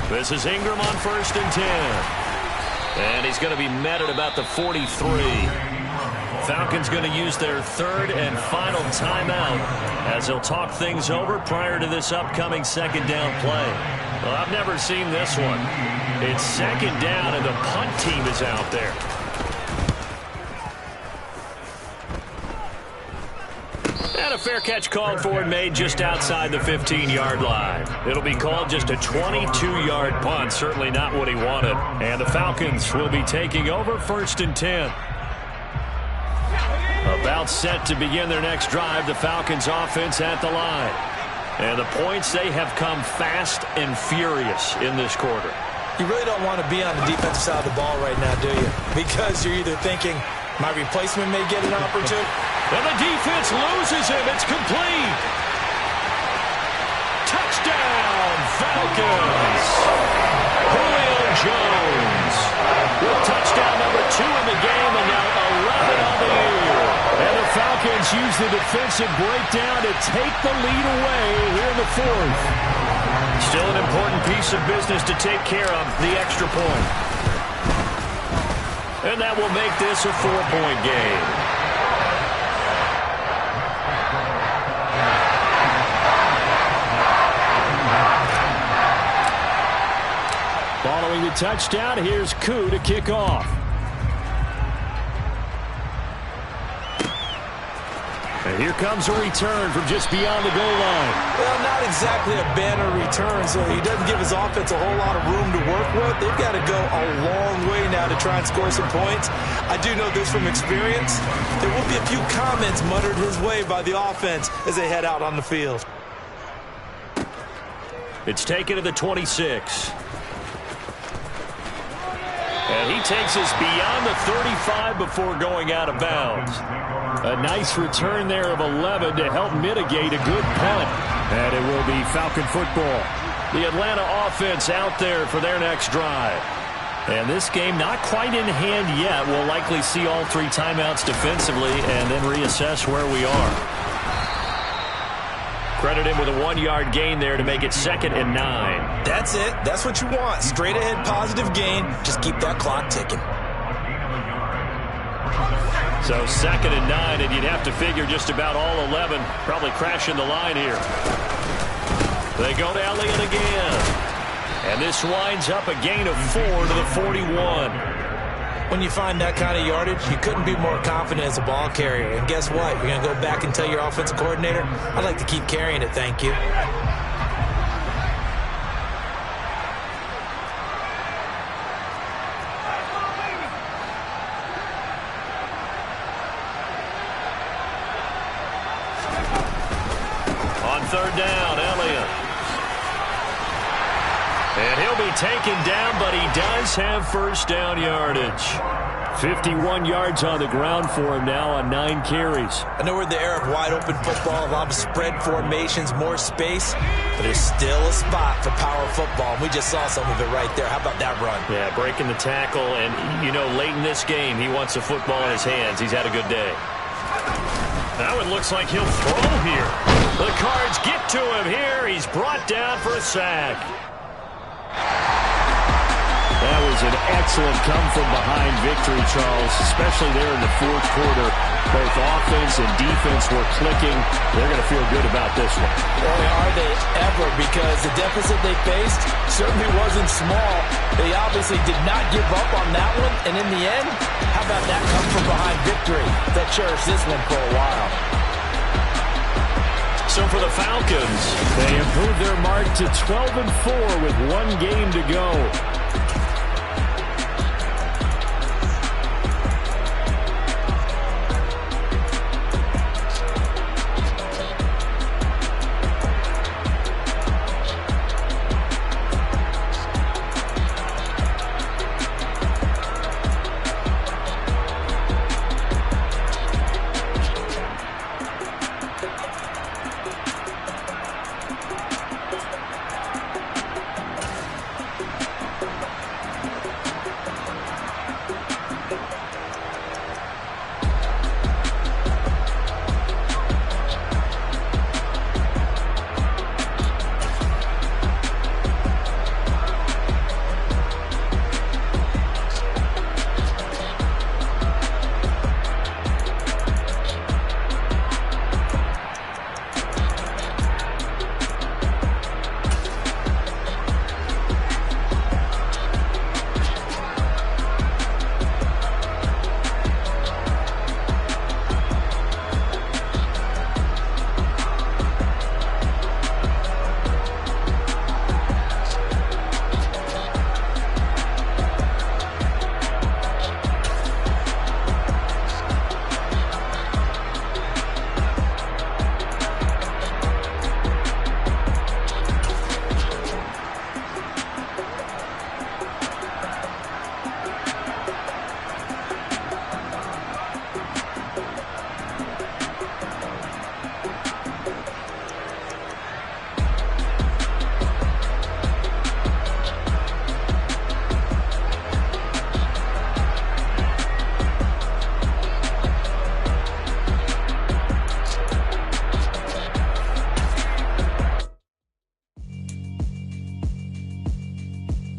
Speaker 1: This is Ingram on 1st and 10. And he's going to be met at about the 43. Falcons going to use their 3rd and final timeout as they'll talk things over prior to this upcoming 2nd down play. Well, I've never seen this one. It's 2nd down and the punt team is out there. And a fair catch called for and made just outside the 15-yard line. It'll be called just a 22-yard punt. Certainly not what he wanted. And the Falcons will be taking over 1st and 10. About set to begin their next drive. The Falcons offense at the line. And the points, they have come fast and furious in this quarter.
Speaker 2: You really don't want to be on the defensive side of the ball right now, do you? Because you're either thinking, my replacement may get an opportunity.
Speaker 1: And the defense loses him. It's complete. Touchdown, Falcons. Julio Jones with touchdown number 2 in the game and now 11 on the year. And the Falcons
Speaker 4: Falcons use the defensive breakdown to take the lead away here in the fourth.
Speaker 1: Still an important piece of business to take care of, the extra point. And that will make this a 4-point game.
Speaker 4: Following the touchdown, here's Koo to kick off. And here comes a return from just beyond the goal line.
Speaker 2: Well, not exactly a banner return, so he doesn't give his offense a whole lot of room to work with. They've got to go a long way now to try and score some points. I do know this from experience. There will be a few comments muttered his way by the offense as they head out on the field.
Speaker 1: It's taken to the 26. And he takes us beyond the 35 before going out of bounds.
Speaker 4: A nice return there of 11 to help mitigate a good punt. And it will be Falcon football.
Speaker 1: The Atlanta offense out there for their next drive.
Speaker 4: And this game not quite in hand yet. We'll likely see all 3 timeouts defensively and then reassess where we are.
Speaker 1: Credit him with a 1-yard gain there to make it 2nd and 9.
Speaker 2: That's it. That's what you want. Straight ahead positive gain. Just keep that clock ticking.
Speaker 1: So 2nd and 9, and you'd have to figure just about all 11 probably crashing the line here. They go to Elliott again. And this winds up a gain of 4 to the 41.
Speaker 2: When you find that kind of yardage, you couldn't be more confident as a ball carrier. And guess what? You're going to go back and tell your offensive coordinator, I'd like to keep carrying it, thank you.
Speaker 1: On 3rd down, Elliott. And he'll be taken down, but he does have first down yardage.
Speaker 4: 51 yards on the ground for him now on 9 carries.
Speaker 2: I know we're in the era of wide-open football, a lot of spread formations, more space, but there's still a spot for power football, and we just saw some of it right there. How about that run?
Speaker 1: Yeah, breaking the tackle, and, you know, late in this game, he wants the football in his hands. He's had a good day. Now it looks like he'll throw here. The Cards get to him here. He's brought down for a sack.
Speaker 4: That was an excellent come-from-behind victory, Charles, especially there in the 4th quarter. Both offense and defense were clicking. They're going to feel good about this one.
Speaker 2: Boy, are they ever, because the deficit they faced certainly wasn't small. They obviously did not give up on that one, and in the end, how about that come-from-behind victory? They'll cherish this one for a while.
Speaker 1: So for the Falcons,
Speaker 4: they improved their mark to 12-4 with 1 game to go.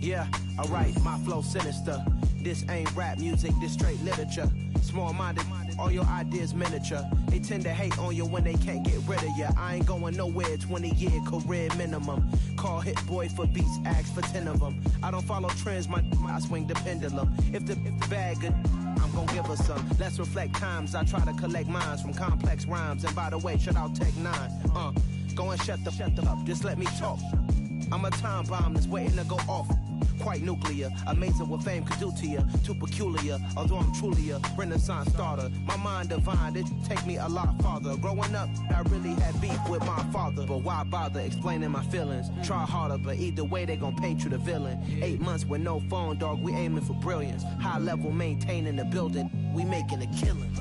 Speaker 5: Yeah, alright, my flow sinister. This ain't rap music, this straight literature. Small-minded, all your ideas miniature. They tend to hate on you when they can't get rid of you. I ain't going nowhere, 20-year career minimum. Call Hit Boy for beats, ask for 10 of them. I don't follow trends, I swing the pendulum. If the bag good, I'm gon' give her some. Let's reflect times, I try to collect minds from complex rhymes. And by the way, shout out Tech 9. Go and shut the up, just let me talk. I'm a time bomb that's waiting to go off. Quite nuclear, amazing what fame could do to you. Too peculiar, although I'm truly a Renaissance starter. My mind divine, it take me a lot farther. Growing up, I really had beef with my father. But why bother explaining my feelings? Try harder, but either way they gon' paint you the villain. 8 months with no phone, dog, we aiming for brilliance. High level maintaining the building, we making a killing.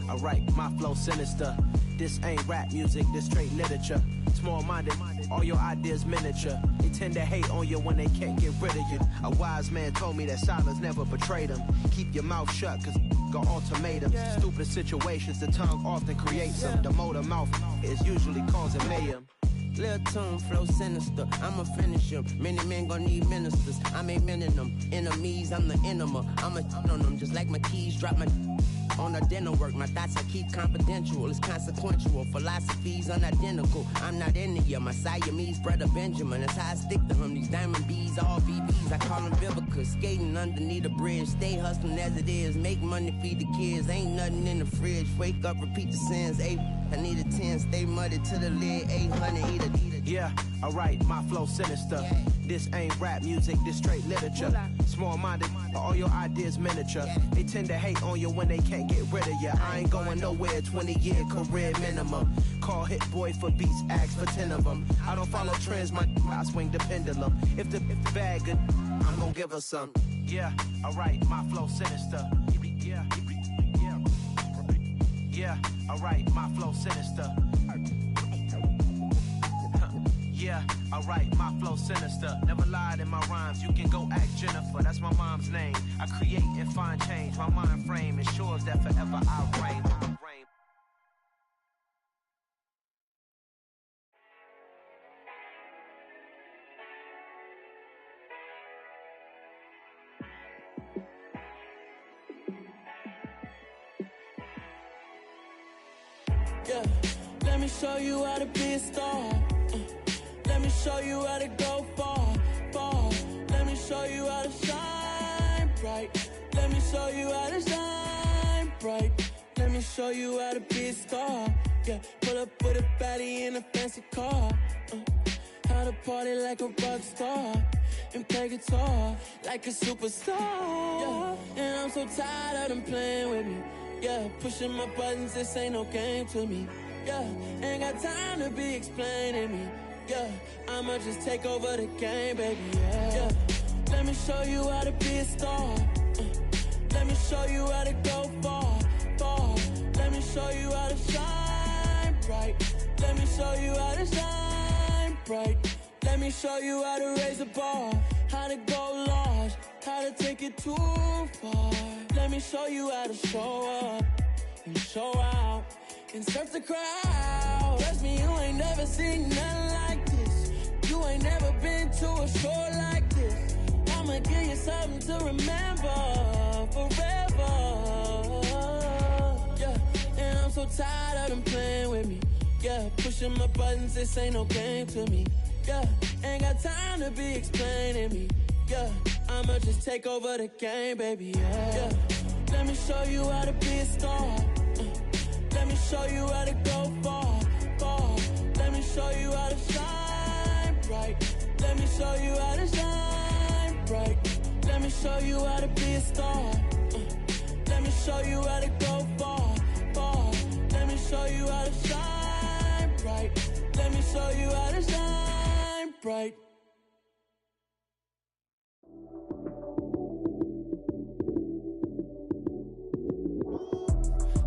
Speaker 5: Alright, my flow sinister. This ain't rap music, this straight literature. Small-minded, all your ideas miniature. They tend to hate on you when they can't get rid of you. A wise man told me that silence never betrayed him. Keep your mouth shut, cause got ultimatums. Stupid situations, the tongue often creates them. The motor mouth is usually causing mayhem.
Speaker 6: Lil' tune, flow sinister, I'ma finish him. Many men gon' need ministers, I'm a men in them. Enemies, I'm the enema, I'm on them. Just like my keys, drop my on the dinner work. My thoughts I keep confidential, it's consequential. Philosophies unidentical, I'm not into you. My Siamese brother Benjamin, that's how I stick to him. These diamond bees, all BBs, I call them Vivica. Skating underneath the bridge, stay hustling as it is. Make money, feed the kids, ain't nothing in the fridge. Wake up, repeat the sins, I need a 10, stay muddy to the lid, 800, eat a.
Speaker 5: Yeah, alright, my flow sinister. This ain't rap music, this straight literature. Small-minded, all your ideas miniature. They tend to hate on you when they can't get rid of you. I ain't going nowhere, 20-year career minimum. Call Hit Boy for beats, ask for 10 of them. I don't follow trends, I swing the pendulum. If the bag good, I'm gon' give her some. Yeah, alright, my flow sinister. Yeah, alright, my flow sinister. Yeah, alright, my flow sinister. Never lied in my rhymes, you can go ask Jennifer. That's my mom's name. I create and find change. My mind frame ensures that forever I reign.
Speaker 7: Yeah, let me show you how to be a star. Let me show you how to go far, far. Let me show you how to shine bright. Let me show you how to shine bright. Let me show you how to be a star. Yeah, pull up with a baddie in a fancy car. How to party like a rock star and play guitar like a superstar. Yeah, and I'm so tired of them playing with me. Yeah, pushing my buttons, this ain't no game to me. Yeah, ain't got time to be explaining me. Yeah, I'ma just take over the game, baby, yeah. Let me show you how to be a star. Let me show you how to go far, far. Let me show you how to shine bright. Let me show you how to shine bright. Let me show you how to raise the bar, how to go large, how to take it too far. Let me show you how to show up and show out and surf the crowd. Trust me, you ain't never seen nothing like this. You ain't never been to a show like this. I'ma give you something to remember forever. Yeah, and I'm so tired of them playing with me. Yeah, pushing my buttons, this ain't no game to me. Yeah, ain't got time to be explaining me. Yeah, I'ma just take over the game, baby, yeah. Let me show you how to be a star. Let me show you how to go far, far. Let me show you how to shine bright. Let me show you how to shine bright. Let me show you how to be a star. Let me show you how to go far, far. Let me show you how to shine bright. Let me show you how to shine bright.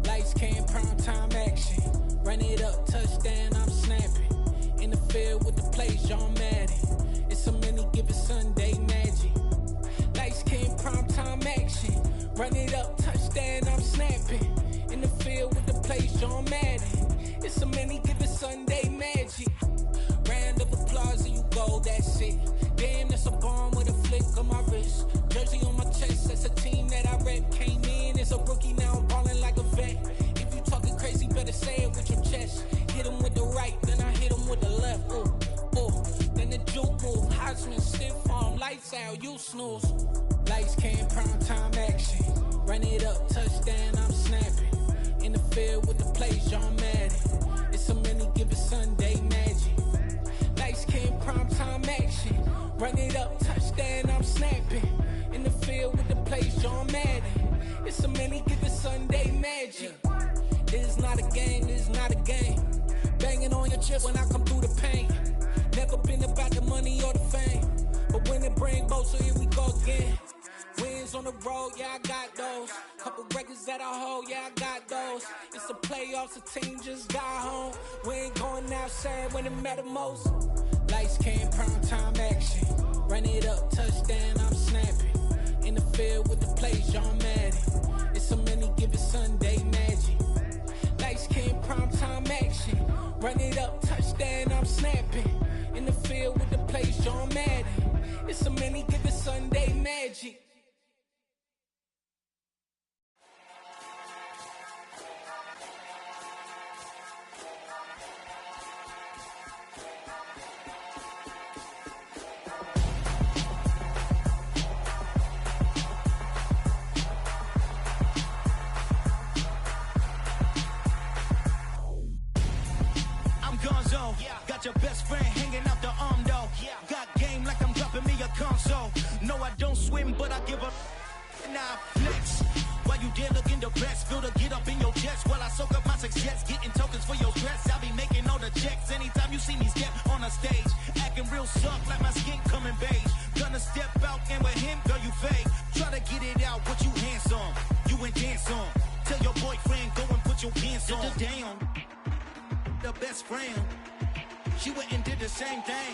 Speaker 8: Lights came, prime time action. Run it up, touchdown, I'm snapping. In the field with the plays, John Madden. It's a many given Sunday magic. Lights came, prime time action. Run it up, touchdown, I'm snapping. In the field with the plays, John Madden. It's a many given Sunday magic. Round of applause and you go, that's it. Damn, that's a bomb with a flick of my lights out, you snooze. Lights came, prime time action. Run it up, touchdown, I'm snapping. In the field with the plays, John Madden. It's a many given Sunday magic. Lights came, prime time action. Run it up, touchdown, I'm snapping. In the field with the plays, John Madden. It's a many given Sunday magic. This is not a game, this is not a game. Banging on your chest when I come through the pain. Never been about the money or the fame. But when it bring both, so here we go again. Wins on the road, yeah, I got those. Couple records that I hold, yeah, I got those. It's the playoffs, the team just got home. We ain't going outside when it matter most. Lights came, prime time action. Run it up, touchdown, I'm snapping. In the field with the plays, John Madden. It's a many given Sunday magic. Lights came, prime time action. Run it up, touchdown, I'm snapping. In the field with the plays, John Madden. It's a many given Sunday magic.
Speaker 9: Got your best friend hanging out the arm though. Got game like I'm dropping me a console. No, I don't swim, but I give up. Nah, flex. While you there looking the best, feel the get up in your chest while I soak up my success. Getting tokens for your stress. I'll be making all the checks anytime you see me step on a stage. Acting real soft like my skin coming beige. Gonna step out and with him, girl, you fake. Try to get it out, but you handsome. You ain't dance on. Tell your boyfriend, go and put your pants on. Down. The best friend. She went and did the same thing.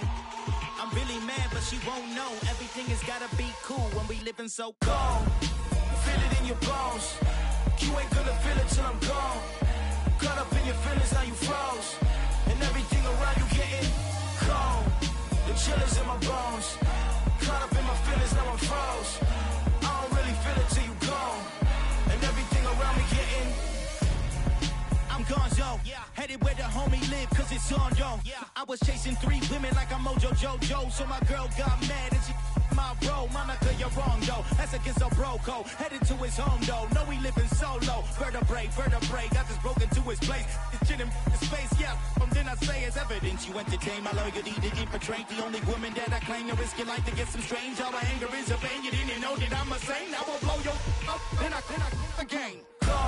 Speaker 9: I'm really mad, but she won't know. Everything has gotta be cool when we living so cold. Feel it in your bones. You ain't gonna feel it till I'm gone. Caught up in your feelings, now you froze. And everything around you getting cold. The chill is in my bones. Caught up in my feelings, now I'm froze. I don't really feel it till you gone. And everything around me getting I'm gonzo, headed where the homie live, cause it's on, yo. I was chasing 3 women like I'm Mojo Jojo, so my girl got mad and she my bro. Monica, you're wrong, though. That's against a bro code. Headed to his home, though. No, he living solo. Vertebrae, got this broken to his place. It's shit in his face, yeah. Then I say it's evidence you entertain my loyalty to infiltrate. The only woman that I claim to risk your life to get some strange. All my anger is a pain. You didn't know that I'm a saint. I will blow your up, then I again. Go.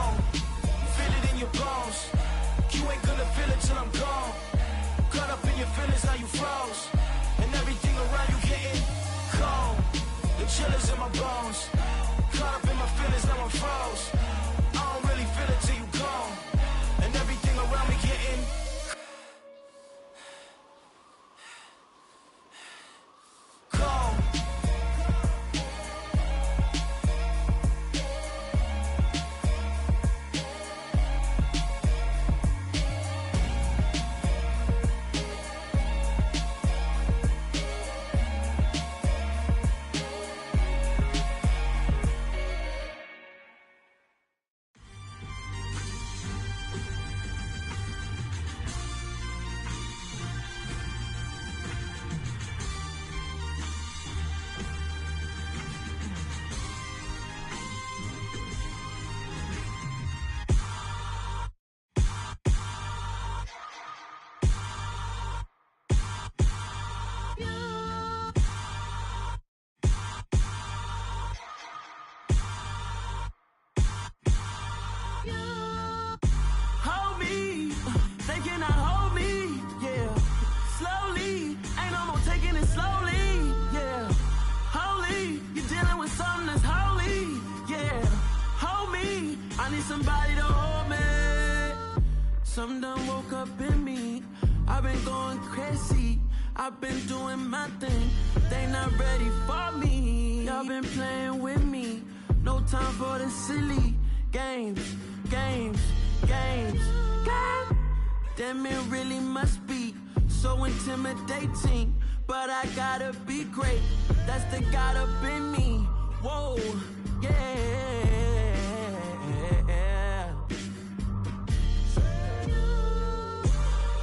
Speaker 9: Feel it in your bones. You ain't gonna feel it till I'm gone. Caught up in your feelings, now you froze. And everything around you getting cold. The chill is in my bones. Caught up in my feelings, now I'm froze. I don't really feel it till you gone. And everything around me getting cold.
Speaker 7: Somebody to hold me. Something done woke up in me. I've been going crazy. I've been doing my thing. They not ready for me. Y'all been playing with me. No time for the silly games. Damn, it really must be so intimidating. But I gotta be great. That's the God up in me. Whoa, yeah.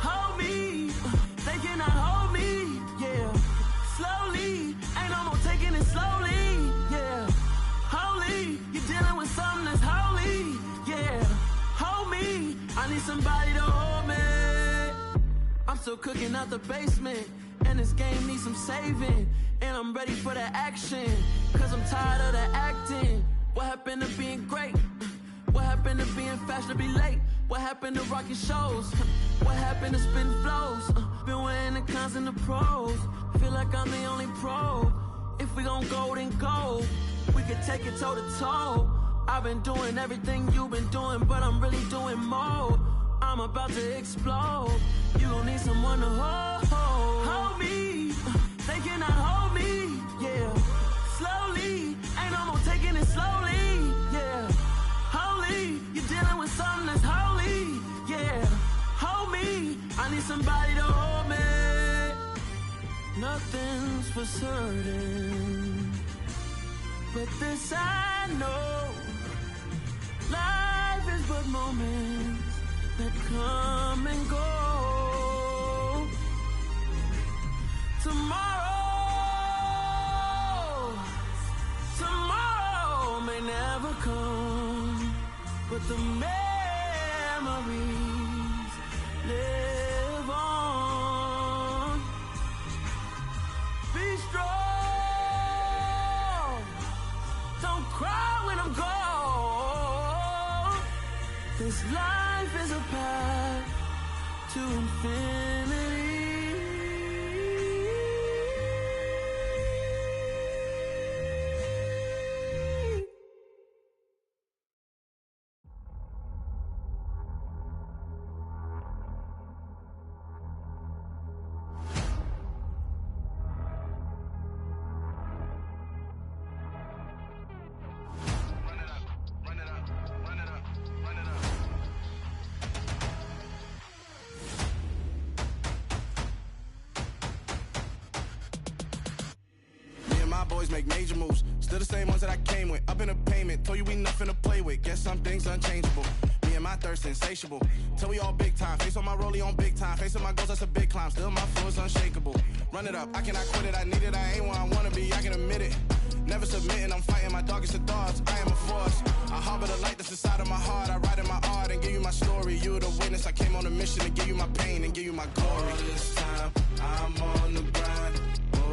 Speaker 7: Hold me, they cannot hold me, yeah. Slowly, ain't no more taking somebody to hold me. I'm still cooking out the basement, and this game needs some saving. And I'm ready for the action, cause I'm tired of the acting. What happened to being great? What happened to being fashionably late? What happened to rocking shows? What happened to spitting flows? Been wearing the cons and the pros. Feel like I'm the only pro. If we gon' go, then go. We could take it toe to toe. I've been doing everything you've been doing, but I'm really doing more. I'm about to explode. You gon' need someone to hold me. They cannot hold me, yeah. Slowly, ain't no more taking it slowly, yeah. Holy, you're dealing with something that's holy, yeah. Hold me, I need somebody to hold me. Nothing's for certain, but this I know. Life is but moments that come and go. Tomorrow may never come, but the memories live on. Be strong, don't cry when I'm gone. This life is a path to infinity.
Speaker 10: Boys make major moves, still the same ones that I came with. Up in a payment, told you we nothing to play with. Guess some things unchangeable. Me and my thirst insatiable. Till we all big time. Face on my rollie on big time. Facing my goals, that's a big climb. Still my flow is unshakable. Run it up, I cannot quit it. I need it, I ain't where I wanna be. I can admit it. Never submitting, I'm fighting my darkest of thoughts. I am a force. I harbor the light that's inside of my heart. I write in my art and give you my story. You the witness. I came on a mission to give you my pain and give you my glory. All this time, I'm on the grind.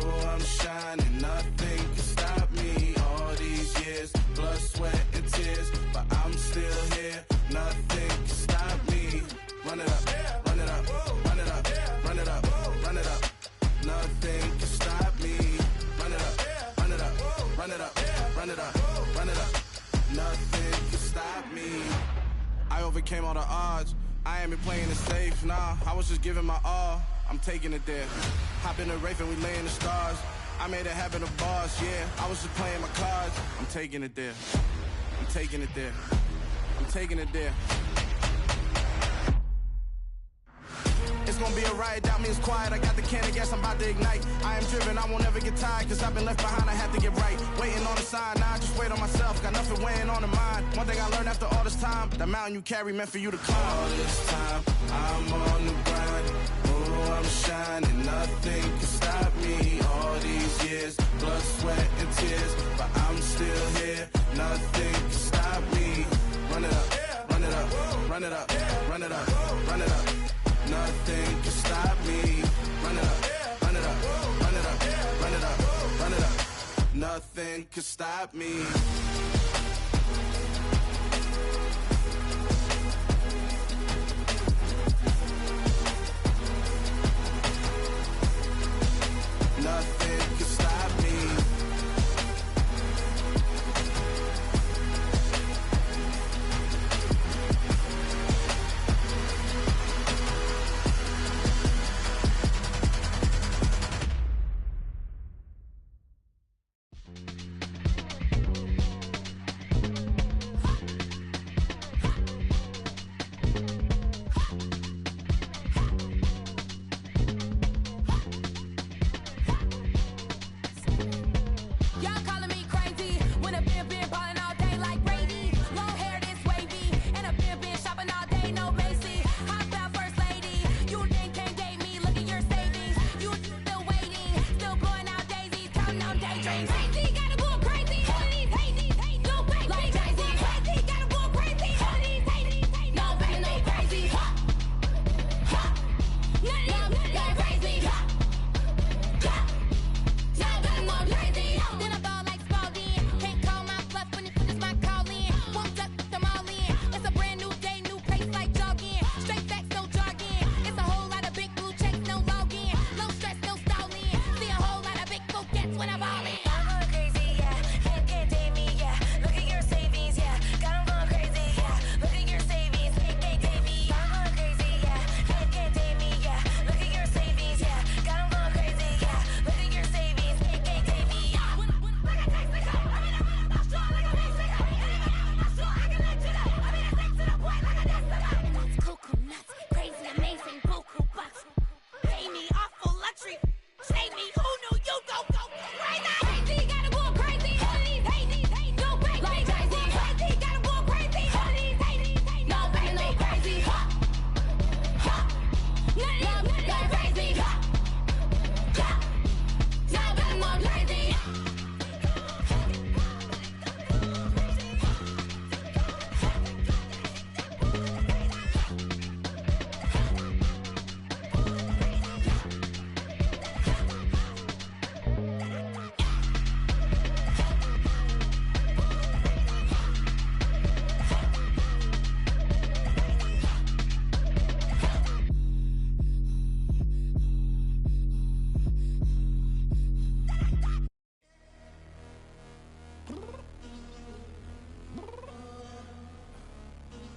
Speaker 10: Oh, I'm shining, nothing can stop me. All these years, blood, sweat, and tears, but I'm still here. Nothing can stop me. Run it up, run it up, run it up, run it up, run it up. Nothing can stop me. Run it up, run it up, run it up, run it up, run it up. Nothing can stop me. I overcame all the odds. I ain't been playing it safe, nah. I was just giving my all. I'm taking it there. Hop in the Wraith and we lay in the stars. I made it happen to boss, yeah. I was just playing my cards. I'm taking it there. I'm taking it there. I'm taking it there. It's gonna be a riot, doubt me it's quiet. I got the can of gas, I'm about to ignite. I am driven, I won't ever get tired, cause I've been left behind, I have to get right. Waiting on the sign, now I just wait on myself. Got nothing weighing on the mind. One thing I learned after all this time, the mountain you carry meant for you to climb. All this time, I'm on the grind. Oh, I'm shining, nothing can stop me. All these years, blood, sweat, and tears, but I'm still here. Nothing can stop me. Run it up, run it up, run it up, run it up, run it up. Nothing can stop me. Run it up, run it up, run it up, run it up, run it up. Nothing can stop me. Nothing can stop me.
Speaker 11: Crazy. when I ball it. I'm going crazy, yeah. Can't date me, yeah. Look at your savings, yeah. Got 'em going crazy, yeah. Look at your savings, can't date me. I'm going crazy, yeah. Can't date me, yeah. Look at your savings, yeah. Got 'em going crazy, yeah. Look at your savings, can't date me. Look at Mexico, I mean, I'm not sure, like a Mexico. I'm not sure, I can let you know. I mean, it's to the point, like a Mexico. And that's cuckoo nuts, crazy, amazing, buku bucks. Pay me off for luxury. Say me, who knew you go crazy? Crazy, gotta go crazy. All of these hate, no crazy. Like crazy, gotta go crazy. All of these hate, no crazy. No crazy, ha, ha. None of them crazy, ha, ha. Now I'm more crazy.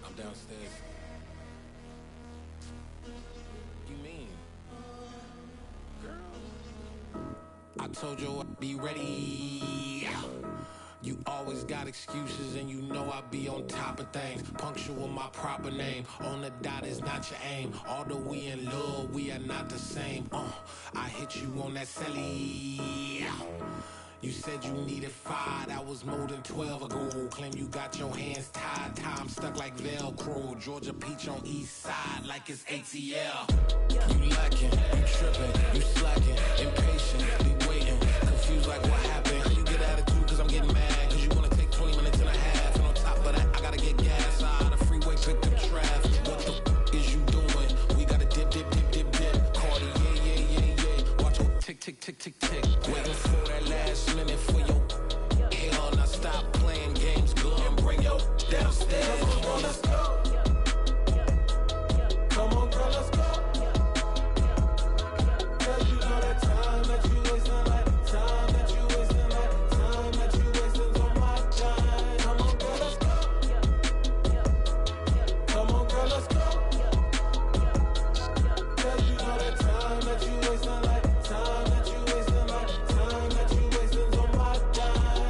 Speaker 12: I'm downstairs. You mean? Girl, I told you I'd be ready. You always got excuses and you know I be on top of things. Punctual my proper name. On the dot is not your aim. Although we in love, we are not the same. I hit you on that celly. You said you needed 5, that was more than 12 ago. Claim you got your hands tied, time stuck like Velcro. Georgia Peach on east side like it's ATL. You lacking, you tripping, you slacking, impatient, be waiting, confused like what happened. You get attitude cause I'm getting mad, cause you wanna take 20 minutes and a half. And on top of that, I gotta get gas out of the freeway, picked up traffic. What the f is you doing? We gotta dip. Cardi, yeah. Watch your tick. Waiting for that last minute for your hell. Now stop playing games, girl, and bring your downstairs. Come on, girl, let's go. Come on, girl, let's go. Cause you know that time that you wasting, like time that you wasting, like time that you wasting on my time. Come on, girl, let's go. Come on, girl, let's go. Cause you know that time that you wasting, like time that you wasting, like time that you wasting on my time.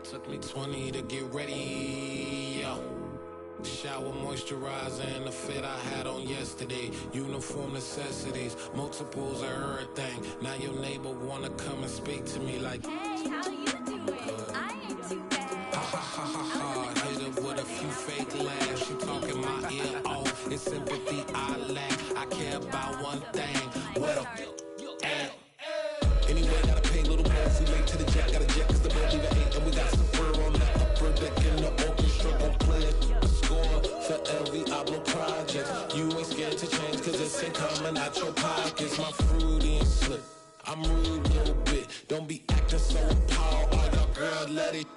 Speaker 12: Took me 20 to get ready, yo. Shower, moisturizer, and the fit I had on yesterday. Uniform necessities, multiples of everything. Now your neighbor wanna come and speak to me like,
Speaker 11: Hey, how you doing? I ain't too bad.
Speaker 12: ha. Hit her with a few fake laughs. She talking my ear off. It's sympathy I lack. I care about one thing. Well, anyway, gotta pay a little more. We late to the jet, gotta jet cause the boat leave at 8. And we got some fur on the upper deck in the orchestra. Gon' play it, score for LV Ablo projects. You ain't scared to change cause it's ain't coming out your pockets. My Freudian slip, I'm rude a little bit. Don't be acting so appalled. Oh, y'all girl, let it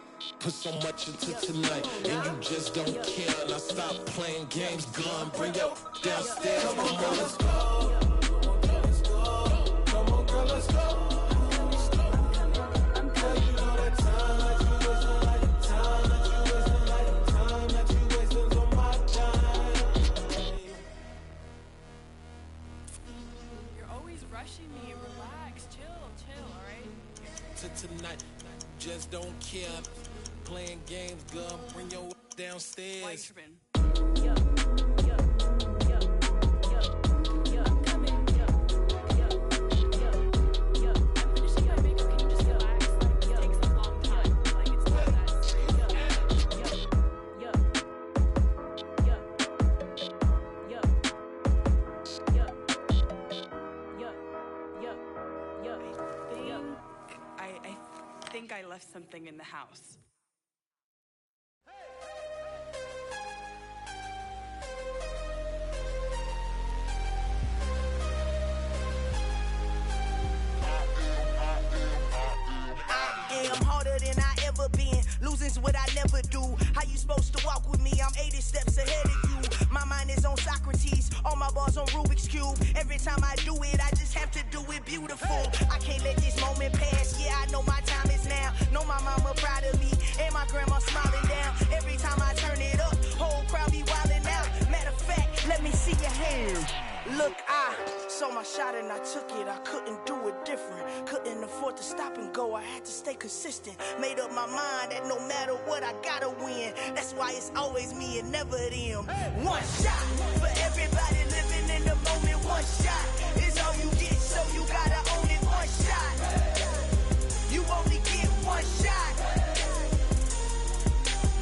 Speaker 12: put so much into tonight. And you just don't care. Now stop playing games, gun, bring your downstairs. Come on, girl, let's go. Come on, girl, let's go.
Speaker 13: Rushing me, relax, chill, alright?
Speaker 12: To tonight, just don't care. Playing games, girl, bring your downstairs.
Speaker 13: Why you tripping?
Speaker 11: I'm coming.
Speaker 13: I'm finishing my makeup, can you just relax? Like, it takes a long time, like, it's not that serious. I think I left something in the house.
Speaker 14: I'm harder than I ever been. Losing's what I never do. How you supposed to walk with me? I'm 80 steps ahead of you. My mind is on Socrates. All my bars on Rubik's Cube. Every time I do it, I just have to do it beautiful. I can't let this moment pass. shot and I took it, I couldn't do it different. Couldn't afford to stop and go, I had to stay consistent. Made up my mind that no matter what, I gotta win. That's why it's always me and never them. One shot for everybody living in the moment. One shot is all you get, so you gotta own it. One shot, you only get one shot.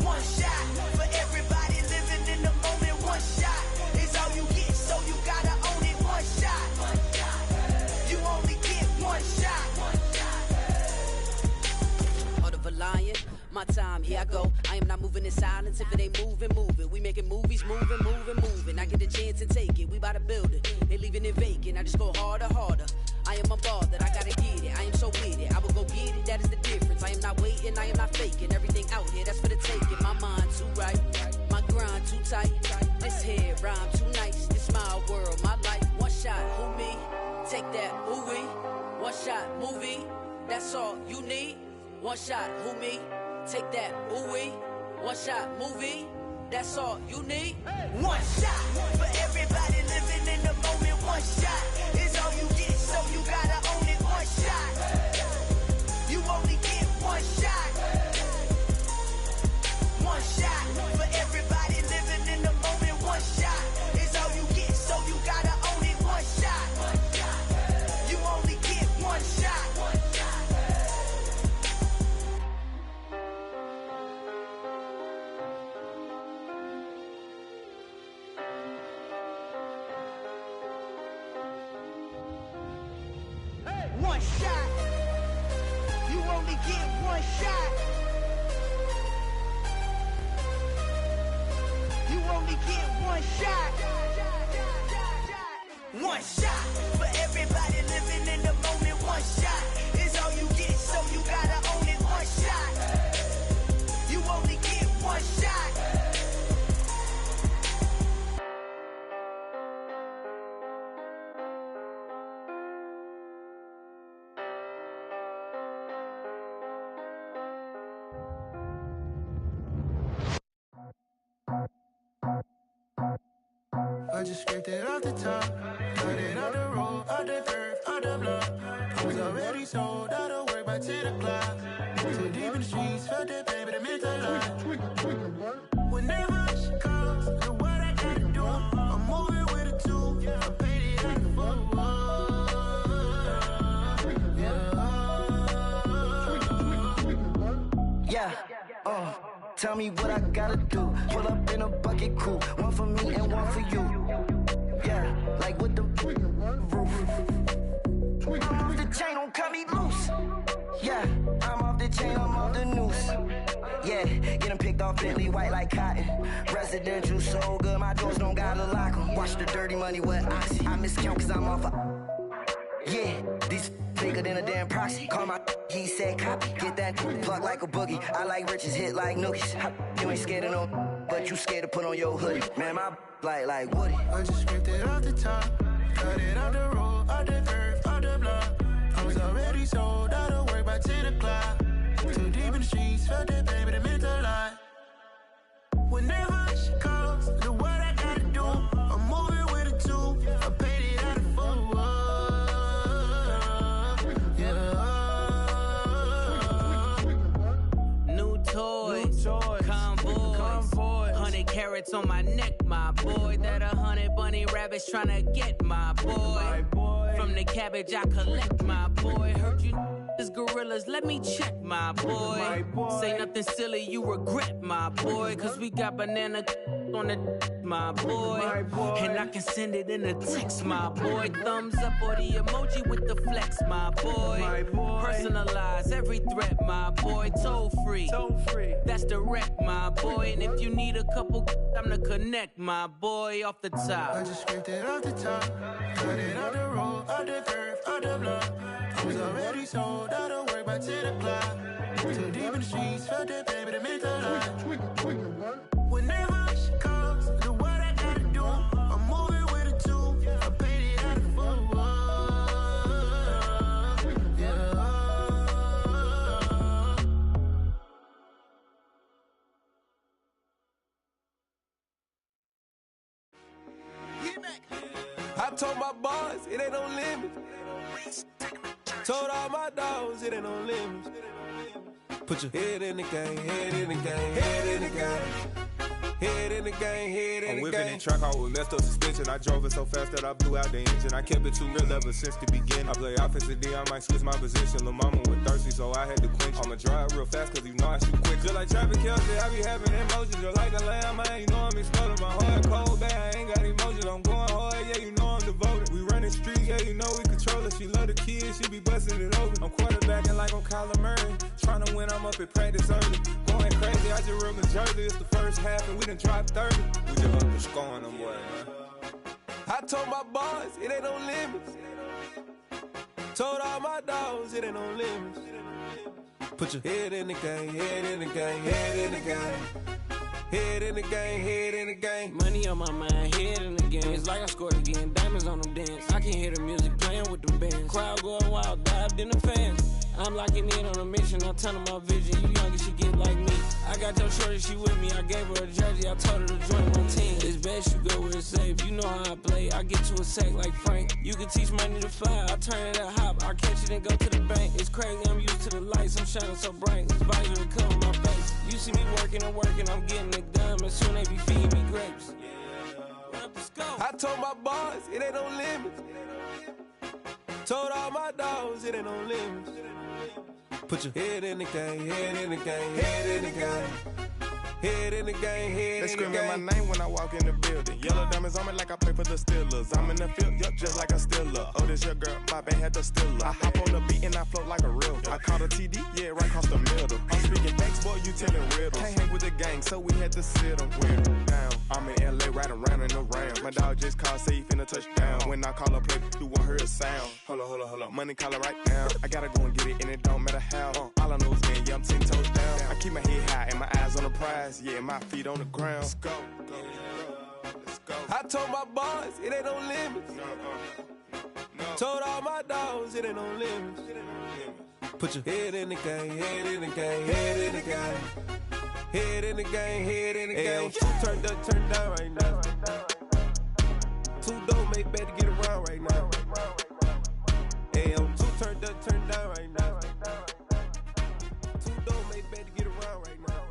Speaker 14: One shot for everybody living in the moment. One shot is all you get, so you gotta own it. One shot, you only get one shot.
Speaker 15: Heart of a lion, my time, here I go. I am not moving in silence. If it ain't moving, moving. We making movies, moving, moving, moving. I get a chance to take it. We bout to build it. They leaving it vacant. I just go harder, harder. I am unbothered, I gotta get it. I am so with it. I will go get it. That is the difference. I am not waiting. I am not faking. Everything out here, that's for the taking. My mind too right, my grind too tight. This head rhyme too nice. This my world, my life. One shot, who me? Take that, who we? One shot, movie. That's all you need. One shot, who me? Take that, ooh wee. One shot, movie. That's all you need.
Speaker 14: One shot for everybody living in the moment. One shot is all you get, so you gotta own it. One shot, you only get one shot. One shot for everybody living in the moment. One shot is all you get, so you gotta own it. One shot, you only get one shot. One shot. You only get one shot. You only get one shot. One shot for everybody living in the moment. One shot is all you get, so you gotta own it. One shot. You only get one shot.
Speaker 10: I just scraped it off the top, cut it out the road, out the curve, out the block. I was already sold, out of work by 10 o'clock. Too deep in the streets, felt that baby, that meant a lot. Whenever she calls, know what I gotta do. I'm moving with a two, I paid it out the phone.
Speaker 16: Yeah, tell me what I gotta do. Pull up in a bucket crew, one for me and one for you. Yeah, like with the roof. I'm off the chain, don't cut me loose. Yeah, I'm off the chain, I'm off the noose. Yeah, get them picked off Bentley, white like cotton. Residential, so good, my doors don't gotta lock them. Watch the dirty money with Oxy. I miscount cause I'm off a... Yeah, these bigger than a damn proxy. Call my he said copy. Get that plug like a boogie. I like riches, hit like nookies. You ain't scared of no, but you scared to put on your hoodie. Man, my like Woody.
Speaker 10: I just scraped it off the top, cut it out the road, out the curve, out the block. I was already sold, out of work by 10 o'clock. Too deep in the streets, felt that baby, that meant a lot. Whenever she calls, know what I gotta do. I'm moving with a two, I paid it out the phone.
Speaker 8: New toys, convoys, 100 carats on my neck, my boy. That 100 bunny rabbits tryna get my boy. From the cabbage I collect, my boy. Heard you is gorillas, let me check, my boy. Say nothing silly, you regret, my boy. Cause we got banana on the my boy. And I can send it in a text, my boy. Thumbs up or the emoji with the flex, my boy. Personalize every threat, my boy. Toll free, that's direct, my boy. And if you need a couple, I'm to connect, my boy, off the top.
Speaker 10: I just scraped it off the top, cut it out the road, out the curve, out the block. I was already sold, out of work by 10 o'clock. Too deep in the streets, felt that baby, that meant a lot. Whenever she calls, know what I gotta do. I'm moving with a two, I paid it out the phone.
Speaker 9: I've
Speaker 17: told my boys, it ain't no limits. Told all my dogs, it ain't no limits. Put your head in the game, head in the game, head in the game. Head in the game, head in the game. I'm whipping in track out with messed up suspension. I drove it so fast that I blew out the engine. I kept it too real ever since the beginning. I play offensive D, I might switch my position. Lil' mama was thirsty, so I had to quench. I'ma drive real fast, cause you know I shoot quick. Just like traffic Kelsey, I be having emotions. Just like a lamb, man, you know I'm exploding. My heart cold, bad, I ain't got emotions. I'm going hard, yeah, you know I'm devoted. We running street, yeah, you know we control it. She love the kids, she be busting it open. I'm quarterbacking like I'm Kyler Murray. Trying to win, I'm up at practice early. Going crazy, I just rub the jersey. It's the first half, and we done dropped 30. We just up to scoring them, boy, man. I told my boys, it ain't no limits. Told all my dogs, it ain't no limits. Put your head in the game, head in the game, head in the game. Head in the game, head in the game.
Speaker 8: Money on my mind, head in the game. It's like I scored again, diamonds on them dance. I can hear the music playing with them bands. Crowd going wild, dived in the fans. I'm locking in on a mission, I'm telling my vision. You young, she get like me. I got your shorty, she with me. I gave her a jersey, I told her to join my team. It's best you go where it's safe. You know how I play, I get to a sack like Frank. You can teach money to fly, I turn it up hop. I catch it and go to the bank. It's crazy, I'm used to the lights, I'm shining so bright. This visor will cover my face. You see me working and working, I'm getting it done. And soon they be feeding me grapes.
Speaker 17: I told my boys, it ain't no limits. Told all my dogs, it ain't no limits. Put your head in the game, head in the game, head in the game. Head in the game, head
Speaker 10: They
Speaker 17: in the game.
Speaker 10: screaming my name when I walk in the building. Yellow diamonds on me like I play for the Steelers. I'm in the field, yup, just like a Steeler. Oh, this your girl, my band had the Steeler. I hop on the beat and I float like a real. I caught a TD, yeah, right across the middle. I'm speaking facts, boy, you telling riddles. Can't hang with the gang, so we had to sit them down. I'm in LA, riding around and around. My dog just called, say he finna touchdown. When I call a play, you won't hear a sound. Hold up, money caller right now. I gotta go and get it, and it don't matter how. All I know is, man, yeah, I'm 10 toes down. I keep my head high and my eyes on the prize. Yeah, my feet on the ground. Let's go.
Speaker 17: I told my boys, it ain't no limits. Told all my dogs, it ain't no limits. Put your head in the game, head in the game, head in the game. Head in the game, head in the game. Turned up, turned down right now. Too dope, make better get around right now. Hey, I'm too turned up, turned down right now. Too dope, make better get around right now.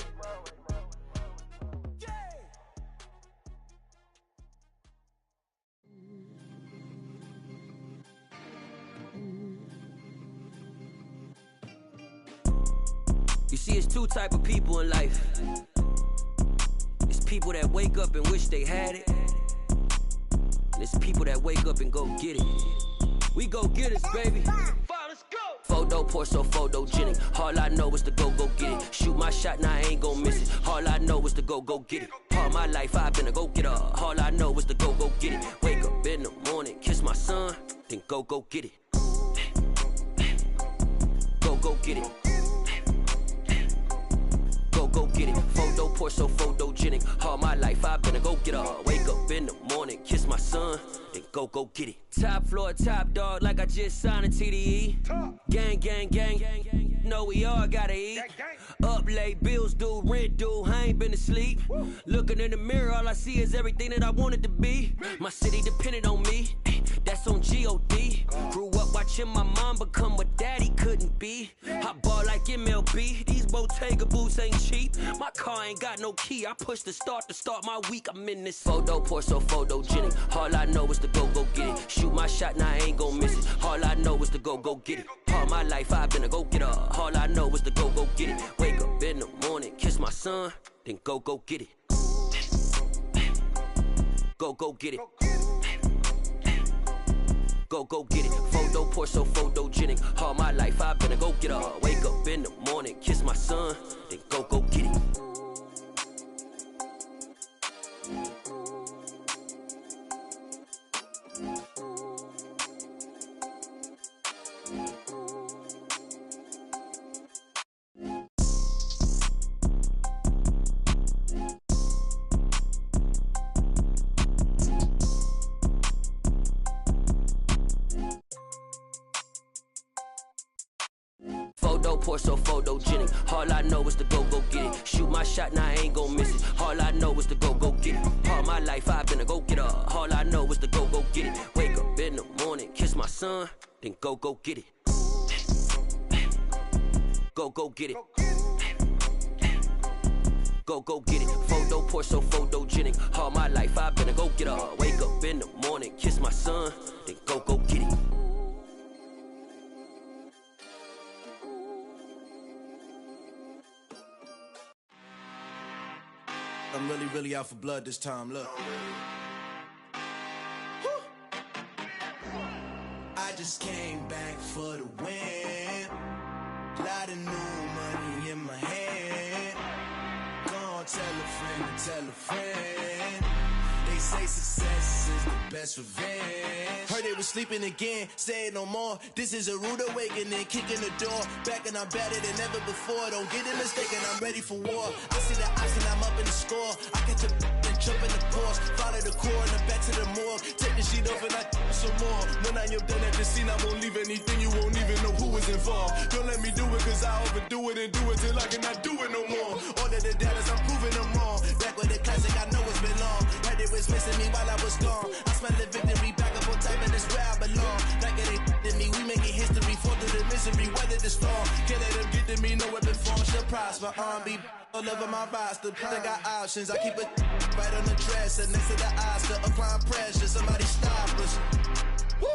Speaker 18: You see, it's two type of people in life. It's people that wake up and wish they had it. And it's people that wake up and go get it. We go get it, baby. Photo poor, so photogenic. All I know is to go get it. Shoot my shot, now I ain't gon' miss it. All I know is to go get it. All my life I've been a go-getter. All I know is to go get it. Wake up in the morning, kiss my son, then go get it. Go get it. Go get it. Photo poor, so photogenic. All my life I've been a go-getter. Wake up in the morning, kiss my son, then go get it. Top floor, top dog, like I just signed a TDE. Gang. Know we all gotta eat. Up late, bills due, rent due, I ain't been asleep. Looking in the mirror, all I see is everything that I wanted to be. My city depended on me, that's on G.O.D. Grew up watching my mom become what daddy couldn't be. I ball like MLB, these Bottega boots ain't cheap. My car ain't got no key, I push the start to start my week. I'm in this photo poor, so photogenic. All I know is to go get it. Shoot my shot, now I ain't gon' miss it. All I know is to go get it. All my life I've been a go-getter. All I know is to go get it. Wake up in the morning, kiss my son, then go get it. Go get it. Go get it. Photo poor, so photogenic. All my life I've been a go-getter. Wake up in the morning, kiss my son, then go get it. Photo, pour so photogenic. All I know is to go get it. Shoot my shot, now I ain't gon' miss it. All I know is to go get it. All my life I've been a go-getter. All I know is to go get it. Wake up in the morning, kiss my son, then go get it. Go get it. Go get it. Photo, pour so photogenic. All my life I've been a go-getter. Wake up in the morning, kiss my son, then go get it.
Speaker 10: I'm really out for blood this time, look. I just came back for the win. Lot of new money in my hand. Gonna tell a friend. They say success is the best revenge. Heard they was sleeping again, say it no more. This is a rude awakening, kicking the door. Back and I'm better than ever before. Don't get it mistaken, I'm ready for war. I see the option, I'm up in the score. I catch a and jump in the course. Follow the core and then back to the morgue. Take the sheet off and I some more. When I am done at the scene, I won't leave anything. You won't even know who was involved. Don't let me do it, cause I overdo it and do it till I cannot do it no more. All of the doubters, I'm proving them wrong. Back with the classic, I know it's been long. Heard it was missing me while I was gone. I smell the victory, back up on time, and it's where I belong. Like it ain't to me, we making history. Fall through the misery, weather the storm. Can't let them get to me, no weapon form shall prosper. R&B all over my roster. I got options, I keep it right on the dresser. Next to the Oscar, applying pressure, somebody stop us. Woo!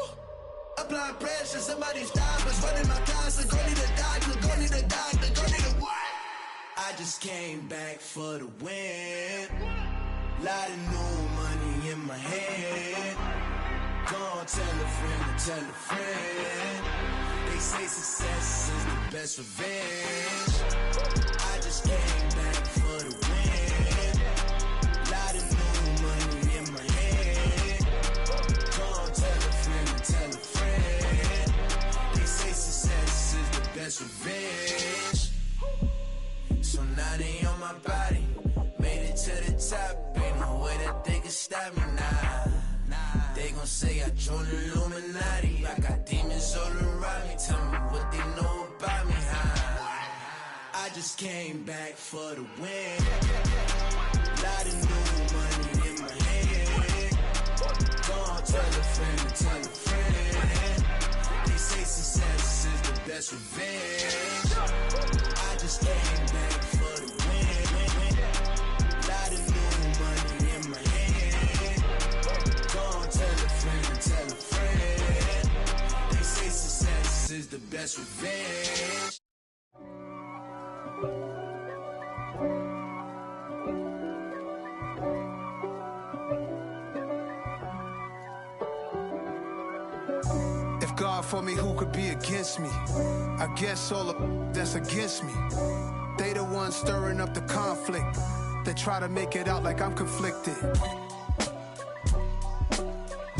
Speaker 10: Applying pressure, somebody stop us. Running my class, go need a doctor, go need a doctor, go need a what? I just came back for the win. Lot of new money in my hand. Gonna tell a friend. They say success is the best revenge. I just came back for the win. Lot of new money in my hand. Gonna tell a friend. They say success is the best revenge. So now they on my body. Made it to the top. Ain't no way that they can stop me now. They gon' say I joined the Illuminati. I got demons all around me. Tell me what they know about me, huh? I just came back for the win. Lot of new money in my hand. Gonna tell a friend. They say success is the best revenge. I just came back for the win. Lot of new money in my hand. Gonna tell a friend. They say success is the best revenge.
Speaker 19: If God for me, who could be against me? I guess all of that's against me. They the ones stirring up the conflict. They try to make it out like I'm conflicted.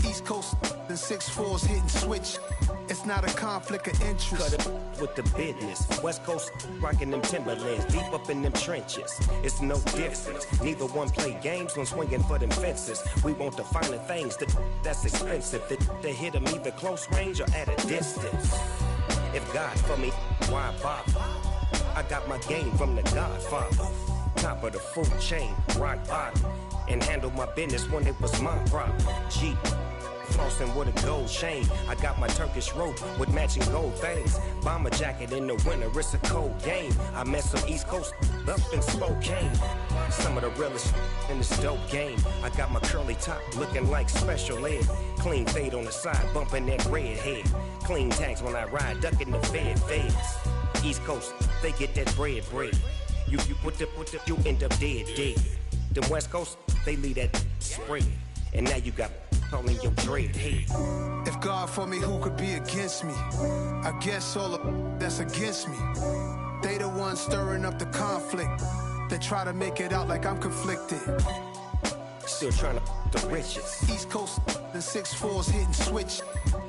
Speaker 19: East Coast and 6'4's hitting switch. It's not a conflict of interest.
Speaker 20: Cut it with the business. West Coast rocking them Timberlands, deep up in them trenches. It's no difference. Neither one play games when swinging for them fences. We want the finer things that's expensive. They hit them either close range or at a distance. If God for me, why bother? I got my game from the Godfather. Top of the food chain, rock bottom. And handle my business when it was my problem. G. Flossing with a gold chain. I got my Turkish rope with matching gold things. Bomber jacket in the winter, it's a cold game. I met some East Coast up in Spokane. Some of the realest in this dope game. I got my curly top looking like special ed. Clean fade on the side, bumping that red head. Clean tags when I ride, ducking the feds. East Coast, they get that bread. You you end up dead. Them West Coast, they leave that spread. And now you got calling your dread head.
Speaker 19: If God for me, who could be against me? I guess all of that's against me. They the ones stirring up the conflict. They try to make it out like I'm conflicted.
Speaker 20: Still trying to the richest.
Speaker 19: East Coast and 6'4s hitting switch.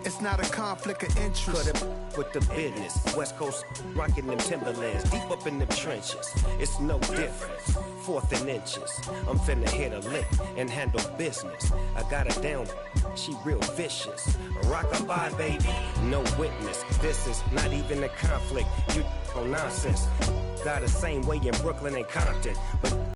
Speaker 19: It's not a conflict of interest.
Speaker 20: Cut it with the business. West Coast rocking them Timberlands, deep up in them trenches. It's no difference. Fourth and inches. I'm finna hit a lick and handle business. I got her down. She real vicious. Rock-a-bye, baby. No witness. This is not even a conflict. You on nonsense. Got the same way in Brooklyn and Compton, but